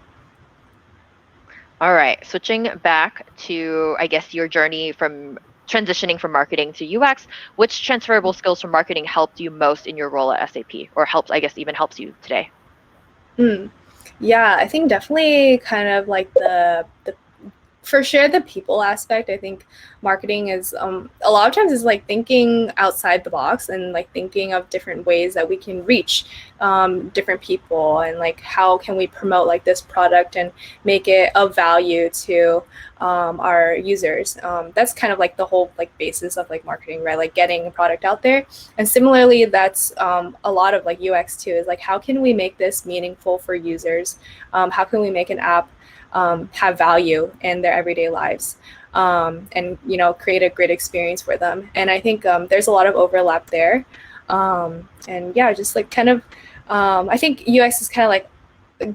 All right. Switching back to, I guess, your journey from transitioning from marketing to UX, which transferable skills from marketing helped you most in your role at SAP, or helps, I guess, even helps you today? Mm. Yeah, I think definitely kind of like the for sure the people aspect. I think marketing is a lot of times is like thinking outside the box and like thinking of different ways that we can reach different people, and like how can we promote like this product and make it of value to our users. That's kind of like the whole like basis of like marketing, right? Like getting a product out there. And similarly, that's a lot of like UX too, is like how can we make this meaningful for users. How can we make an app have value in their everyday lives. and create a great experience for them. And I think there's a lot of overlap there. And yeah, just like kind of I think UX is kind of like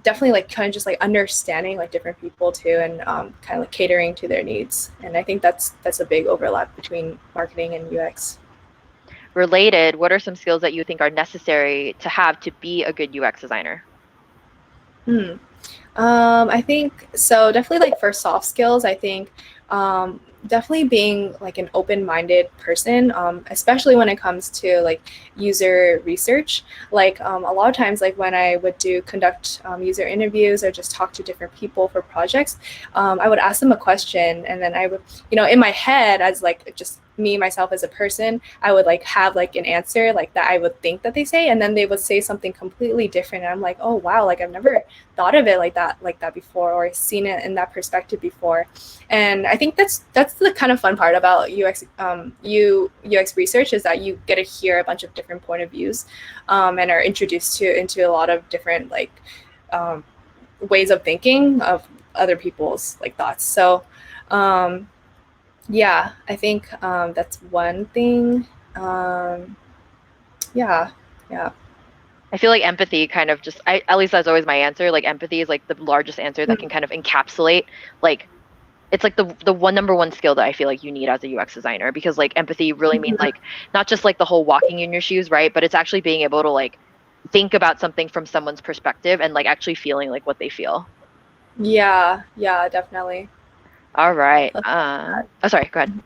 definitely like kind of just like understanding like different people too, and kind of like catering to their needs. And I think that's a big overlap between marketing and UX. Related, what are some skills that you think are necessary to have to be a good UX designer? Hmm. I think so. Definitely like for soft skills, I think definitely being like an open-minded person, especially when it comes to like user research. Like a lot of times, like when I would conduct user interviews or just talk to different people for projects, I would ask them a question, and then I would, in my head as like just me myself as a person, I would like have like an answer like that I would think that they say, and then they would say something completely different, and I'm like, oh wow, like I've never thought of it like that before, or seen it in that perspective before. And I think that's the kind of fun part about UX research, is that you get to hear a bunch of different point of views, and are introduced into a lot of different like ways of thinking of other people's like thoughts. So yeah, I think that's one thing. Yeah, yeah. I feel like empathy kind of just, at least that's always my answer. Like empathy is like the largest answer that can kind of encapsulate, like, it's like the one number one skill that I feel like you need as a UX designer, because like empathy really means like not just like the whole walking in your shoes, right? But it's actually being able to like think about something from someone's perspective and like actually feeling like what they feel. Yeah, yeah, definitely. All right. Plus, Oh, sorry, go ahead.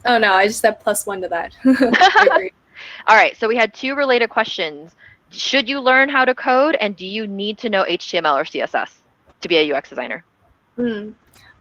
oh no, I just said +1 to that. I agree. All right, so we had two related questions. Should you learn how to code, and do you need to know HTML or CSS to be a UX designer? Hmm.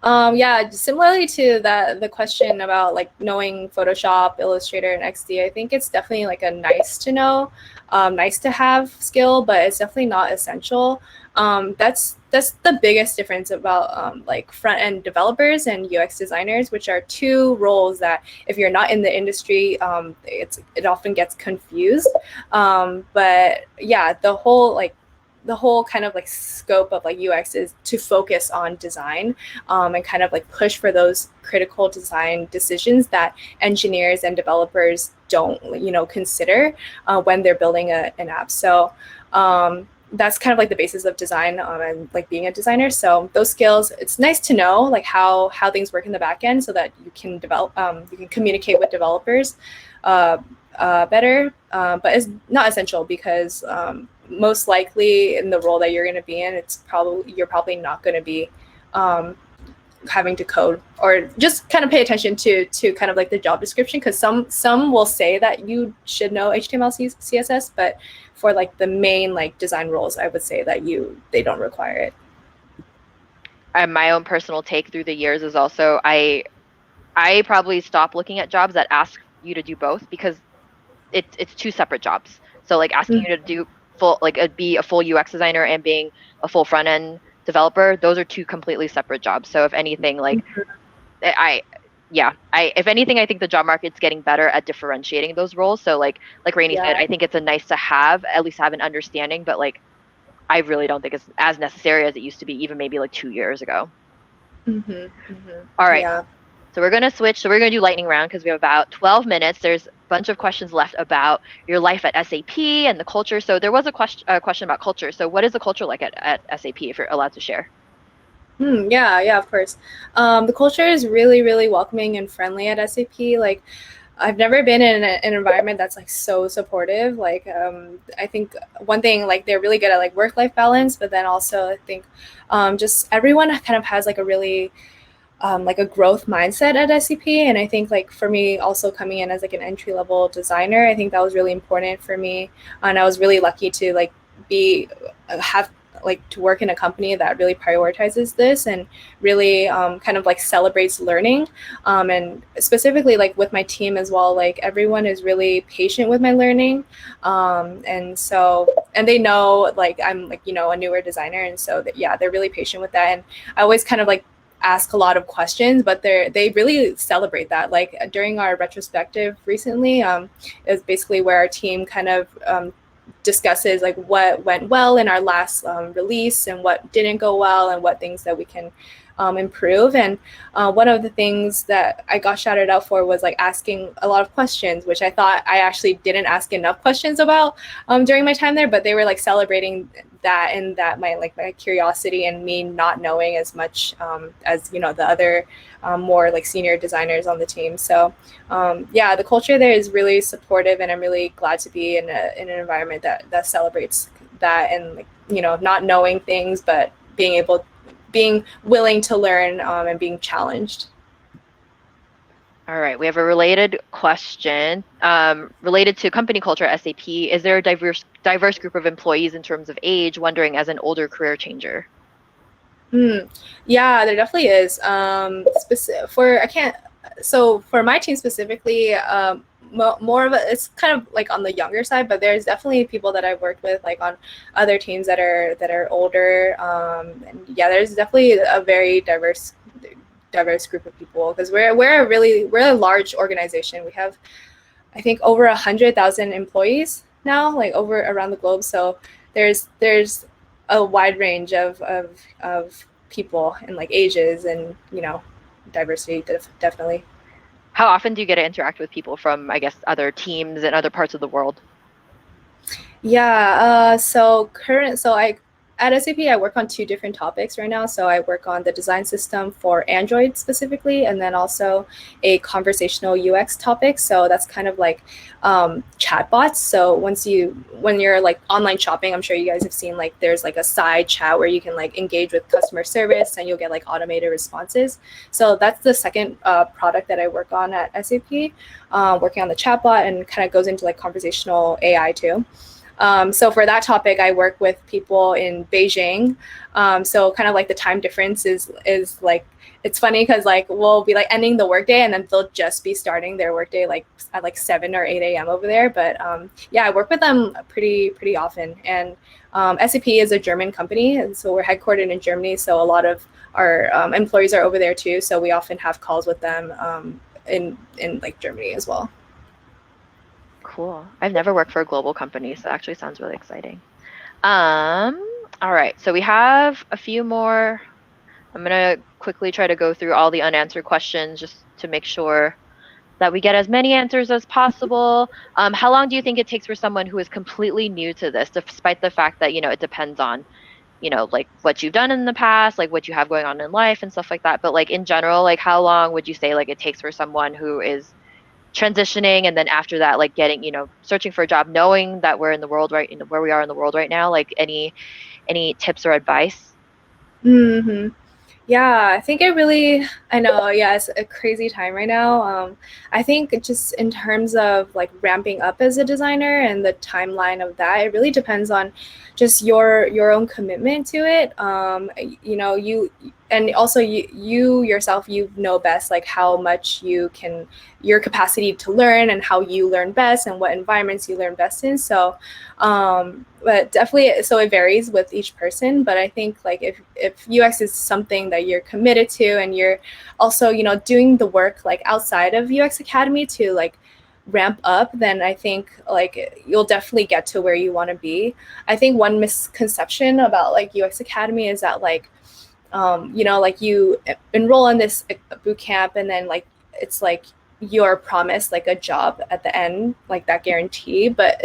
Yeah, similarly to the question about like knowing Photoshop, Illustrator, and XD, I think it's definitely like a nice to know, nice to have skill, but it's definitely not essential. That's the biggest difference about like front end developers and UX designers, which are two roles that if you're not in the industry, it often gets confused. But yeah, the whole kind of like scope of like UX is to focus on design, and kind of like push for those critical design decisions that engineers and developers don't consider when they're building an app. So that's kind of like the basis of design, and like being a designer. So those skills, it's nice to know like how things work in the back end, so that you can you can communicate with developers better, but it's not essential, because most likely in the role that you're going to be in, you're probably not going to be having to code, or just kind of pay attention to kind of like the job description, because some will say that you should know HTML, CSS, but for like the main like design roles, I would say that they don't require it. My own personal take through the years is also I probably stop looking at jobs that ask you to do both, because it's two separate jobs. So like asking you to do full, like be a full UX designer and being a full front end developer, those are two completely separate jobs. So if anything, like if anything, I think the job market's getting better at differentiating those roles. So like Rainey said, Yeah. I think it's a nice to have, at least have an understanding, but like I really don't think it's as necessary as it used to be, even maybe like 2 years ago. All right. Yeah. So we're going to switch. So we're going to do lightning round because we have about 12 minutes. There's a bunch of questions left about your life at SAP and the culture. So there was a question about culture. So what is the culture like at SAP, if you're allowed to share? Yeah, of course. The culture is really, really welcoming and friendly at SAP. Like, I've never been in an environment that's like so supportive. Like, I think one thing, like they're really good at like work-life balance, but then also I think just everyone kind of has like a really like a growth mindset at SCP. And I think like for me also coming in as like an entry level designer, I think that was really important for me. And I was really lucky to like have like to work in a company that really prioritizes this and really kind of like celebrates learning, and specifically like with my team as well, like everyone is really patient with my learning, and they know like I'm like a newer designer, and so they're really patient with that. And I always kind of like ask a lot of questions, but they really celebrate that. Like during our retrospective recently, it was basically where our team kind of discusses like what went well in our last release and what didn't go well and what things that we can improve. And one of the things that I got shouted out for was like asking a lot of questions, which I thought I actually didn't ask enough questions about during my time there, but they were like celebrating that, and that my curiosity and me not knowing as much as the other more like senior designers on the team. So yeah, the culture there is really supportive, and I'm really glad to be in an environment that celebrates that, and like not knowing things but being willing to learn and being challenged. All right, we have a related question related to company culture at SAP. Is there a diverse group of employees in terms of age, wondering as an older career changer? Yeah, there definitely is. So for my team specifically, more of it's kind of like on the younger side, but there's definitely people that I've worked with like on other teams that are older. And yeah, there's definitely a very diverse group of people, because we're a large organization. We have, I think, over 100,000 employees now, like over around the globe. So there's a wide range of people and like ages and diversity, definitely. How often do you get to interact with people from, I guess, other teams and other parts of the world? Yeah, I at SAP I work on 2 different topics right now. So I work on the design system for Android specifically, and then also a conversational UX topic. So that's kind of like chatbots. So when you're like online shopping, I'm sure you guys have seen like there's like a side chat where you can like engage with customer service and you'll get like automated responses. So that's the second product that I work on at SAP, working on the chatbot, and kind of goes into like conversational AI too. So for that topic, I work with people in Beijing. So kind of like the time difference is like, it's funny because like we'll be like ending the workday and then they'll just be starting their workday like at like 7 or 8 a.m. over there. But yeah, I work with them pretty often. And SAP is a German company, and so we're headquartered in Germany. So a lot of our employees are over there too. So we often have calls with them in like Germany as well. Cool. I've never worked for a global company, so it actually sounds really exciting. All right, so we have a few more. I'm gonna quickly try to go through all the unanswered questions just to make sure that we get as many answers as possible. How long do you think it takes for someone who is completely new to this, despite the fact that, it depends on, like what you've done in the past, like what you have going on in life and stuff like that. But like in general, like how long would you say like it takes for someone who is transitioning, and then after that like getting searching for a job, knowing that we're in the world right where we are in the world right now, like any tips or advice? Mm-hmm. Yeah, I think I know, yeah, it's a crazy time right now. I think just in terms of like ramping up as a designer and the timeline of that, it really depends on just your own commitment to it. You and also you yourself, you know best like how much your capacity to learn and how you learn best and what environments you learn best in. So but definitely, so it varies with each person. But I think like if UX is something that you're committed to, and you're also doing the work like outside of UX Academy to like ramp up, then I think like you'll definitely get to where you want to be. I think one misconception about like UX Academy is that like like you enroll in this boot camp, and then like it's like you're promised like a job at the end, like that guarantee. But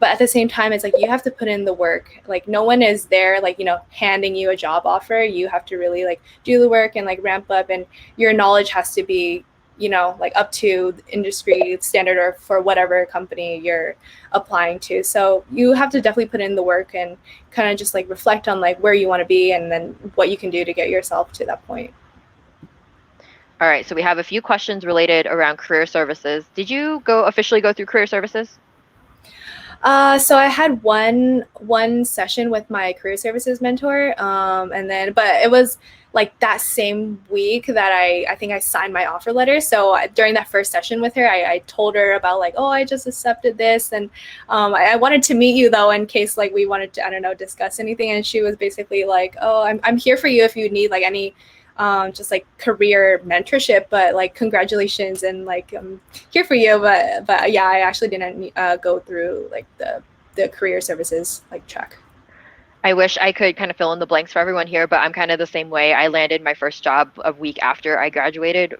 at the same time, it's like you have to put in the work. Like no one is there like handing you a job offer. You have to really like do the work and like ramp up, and your knowledge has to be like up to industry standard or for whatever company you're applying to. So you have to definitely put in the work and kind of just like reflect on like where you want to be, and then what you can do to get yourself to that point. All right, so we have a few questions related around career services. Did you officially go through career services? So I had one session with my career services mentor, but it was like that same week that I think I signed my offer letter. So during that first session with her, I told her about like, oh, I just accepted this, and I wanted to meet you though in case like we wanted to, I don't know, discuss anything. And she was basically like, oh, I'm here for you if you need like any just like career mentorship, but like congratulations, and like I'm here for you. But yeah, I actually didn't go through like the the career services like track. I wish I could kind of fill in the blanks for everyone here, but I'm kind of the same way. I landed my first job a week after I graduated,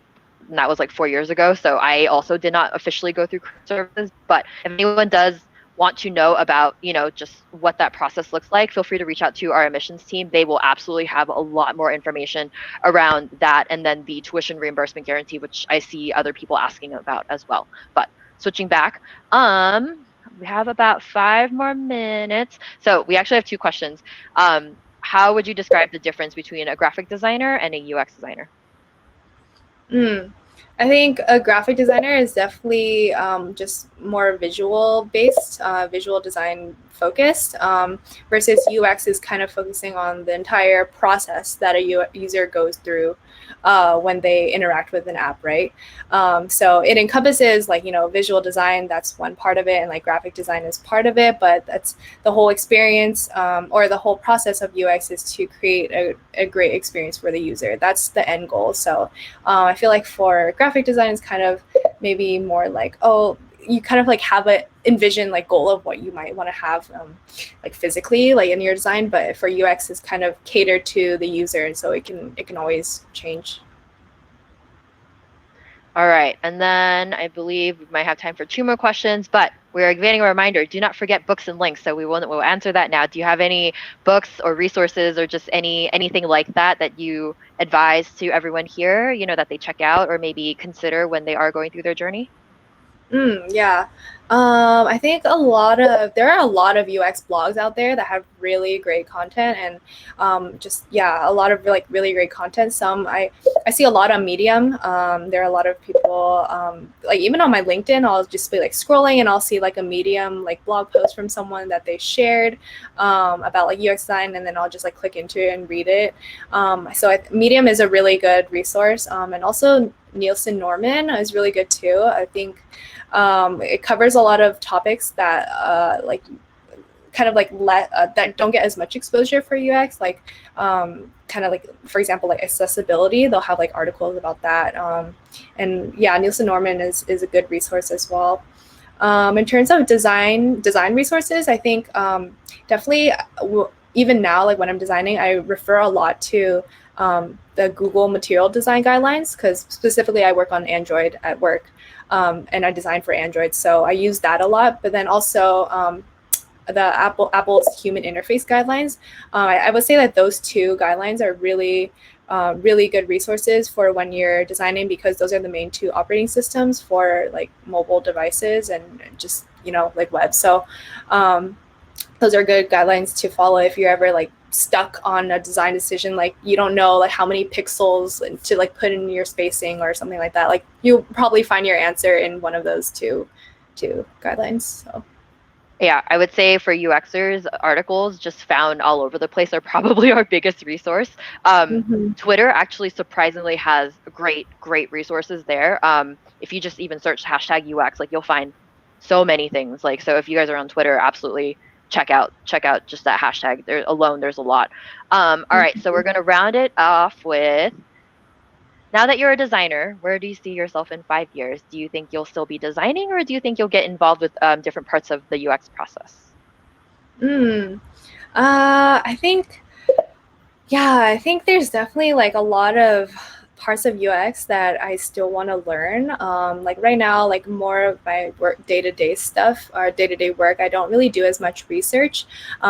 and that was like 4 years ago. So I also did not officially go through career services. But if anyone does want to know about, just what that process looks like, feel free to reach out to our admissions team. They will absolutely have a lot more information around that, and then the tuition reimbursement guarantee, which I see other people asking about as well. But switching back, we have about 5 more minutes. So we actually have two questions. How would you describe the difference between a graphic designer and a UX designer? Mm. I think a graphic designer is definitely just more visual based, visual design focused, versus UX is kind of focusing on the entire process that a user goes through when they interact with an app, right? So it encompasses like, visual design, that's one part of it, and like graphic design is part of it, but that's the whole experience or the whole process of UX is to create a great experience for the user. That's the end goal. So I feel like for graphic design is kind of maybe more like, oh, you kind of like have a envision like goal of what you might want to have like physically like in your design, but for UX is kind of catered to the user, and so it can always change. All right, and then I believe we might have time for 2 more questions, but we're getting a reminder, do not forget books and links. So we'll answer that now. Do you have any books or resources or just anything like that you advise to everyone here, that they check out or maybe consider when they are going through their journey? Yeah. I think there are a lot of UX blogs out there that have really great content, and a lot of like really great content. I see a lot on Medium. There are a lot of people like even on my LinkedIn, I'll just be like scrolling and I'll see like a Medium like blog post from someone that they shared about like UX design, and then I'll just like click into it and read it. Medium is a really good resource, and also Nielsen Norman is really good too. I think it covers a lot of topics that that don't get as much exposure for UX, like kind of like, for example, like accessibility. They'll have like articles about that, and yeah, Nielsen Norman is a good resource as well. In terms of design resources, I think definitely even now, like when I'm designing, I refer a lot to the Google Material Design Guidelines, because specifically I work on Android at work, and I design for Android, so I use that a lot. But then also the Apple's Human Interface Guidelines. I would say that those two guidelines are really good resources for when you're designing, because those are the main two operating systems for like mobile devices and just like web. So those are good guidelines to follow if you're ever like stuck on a design decision, like you don't know like how many pixels to like put in your spacing or something like that. Like you'll probably find your answer in one of those two guidelines. So Yeah, I would say for UXers, articles just found all over the place are probably our biggest resource. Twitter actually surprisingly has great resources there. If you just even search hashtag UX, like you'll find so many things. Like, so if you guys are on Twitter, absolutely check out just that hashtag. There's a lot. All right, so we're gonna round it off with, now that you're a designer, where do you see yourself in 5 years? Do you think you'll still be designing, or do you think you'll get involved with different parts of the UX process? I think, I think there's definitely like a lot of parts of UX that I still want to learn. Like right now, like more of my work, day-to-day stuff or day-to-day work, I don't really do as much research,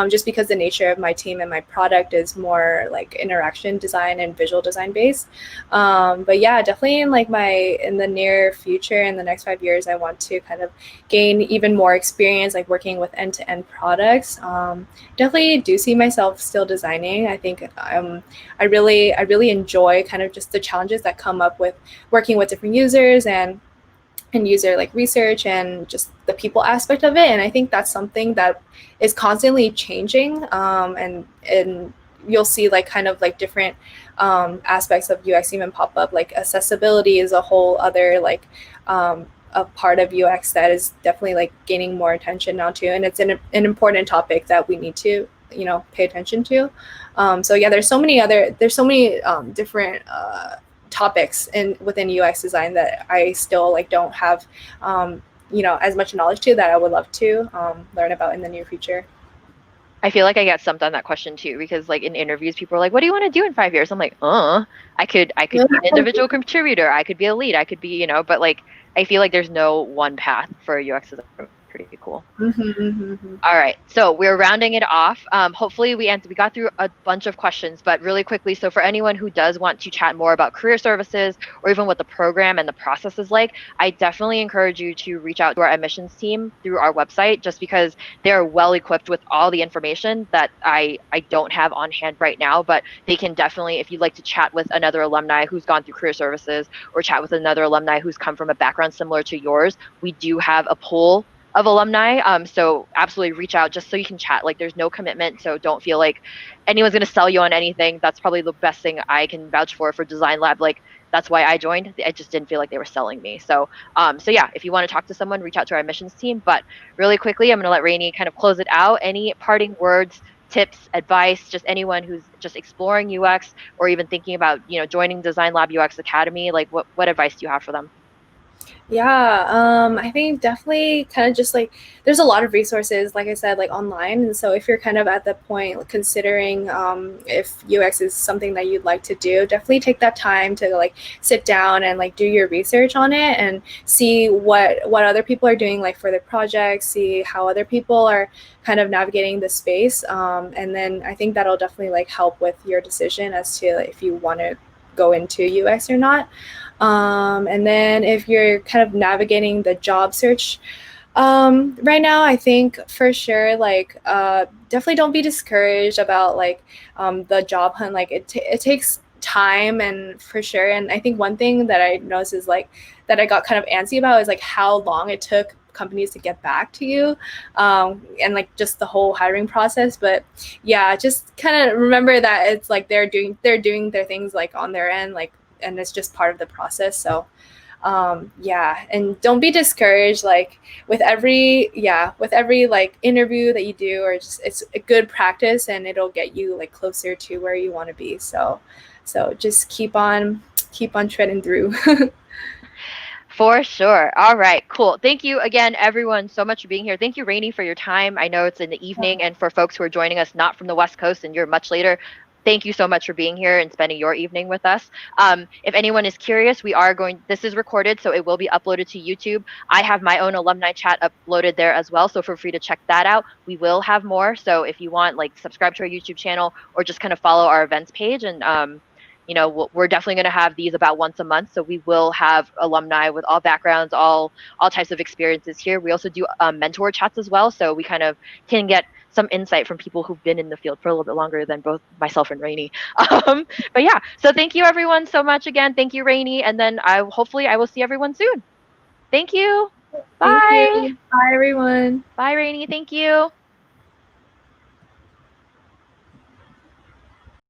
just because the nature of my team and my product is more like interaction design and visual design based. But yeah, definitely in the near future, in the next 5 years, I want to kind of gain even more experience, like working with end-to-end products. Definitely do see myself still designing. I think I really enjoy kind of just the challenges that come up with working with different users and user like research and just the people aspect of it. And I think that's something that is constantly changing, and you'll see like kind of like different aspects of UX even pop up. Like accessibility is a whole other like a part of UX that is definitely like gaining more attention now too, and it's an important topic that we need to pay attention to. So yeah, there's so many different topics within UX design that I still like don't have as much knowledge to that I would love to learn about in the near future. I feel like I get stumped on that question too, because like in interviews, people are like, "What do you want to do in 5 years?" I'm like, I could be an individual contributor, I could be a lead, I could be, but like I feel like there's no one path for UX design. Pretty cool. All right, so we're rounding it off. Hopefully, we got through a bunch of questions, but really quickly. So, for anyone who does want to chat more about career services or even what the program and the process is like, I definitely encourage you to reach out to our admissions team through our website, just because they are well equipped with all the information that I don't have on hand right now. But they can definitely, if you'd like to chat with another alumni who's gone through career services or chat with another alumni who's come from a background similar to yours, we do have a pool of alumni. So absolutely reach out just so you can chat. Like there's no commitment, so don't feel like anyone's gonna sell you on anything. That's probably the best thing I can vouch for Designlab. Like that's why I joined. I just didn't feel like they were selling me. So yeah, if you want to talk to someone, reach out to our admissions team. But really quickly, I'm gonna let Rainey kind of close it out. Any parting words, tips, advice, just anyone who's just exploring UX or even thinking about joining Designlab UX Academy, like what advice do you have for them? Yeah, I think definitely kind of just like there's a lot of resources, like I said, like online. And so if you're kind of at the point considering if UX is something that you'd like to do, definitely take that time to like sit down and like do your research on it and see what other people are doing like for their projects, see how other people are kind of navigating the space. And then I think that'll definitely like help with your decision as to like, if you want to go into UX or not. And then if you're kind of navigating the job search right now, I think for sure, like definitely don't be discouraged about like the job hunt. Like it takes time and for sure. And I think one thing that I noticed is like that I got kind of antsy about is like how long it took companies to get back to you and like just the whole hiring process. But yeah, just kind of remember that it's like they're doing their things like on their end, like, and it's just part of the process. So yeah, and don't be discouraged, like with every like interview that you do, or just it's a good practice and it'll get you like closer to where you want to be. So just keep on treading through. For sure. All right, cool. Thank you again, everyone, so much for being here. Thank you, Rainey, for your time. I know it's in the evening, and for folks who are joining us not from the West Coast and you're much later, thank you so much for being here and spending your evening with us. If anyone is curious, this is recorded, so it will be uploaded to YouTube. I have my own alumni chat uploaded there as well, so feel free to check that out. We will have more, so if you want, like, subscribe to our YouTube channel or just kind of follow our events page, and we're definitely going to have these about once a month. So we will have alumni with all backgrounds, all types of experiences here. We also do mentor chats as well. So we kind of can get some insight from people who've been in the field for a little bit longer than both myself and Rainey. But yeah, so thank you everyone so much again. Thank you, Rainey. And then hopefully I will see everyone soon. Thank you. Thank Bye. you. Bye, everyone. Bye, Rainey. Thank you.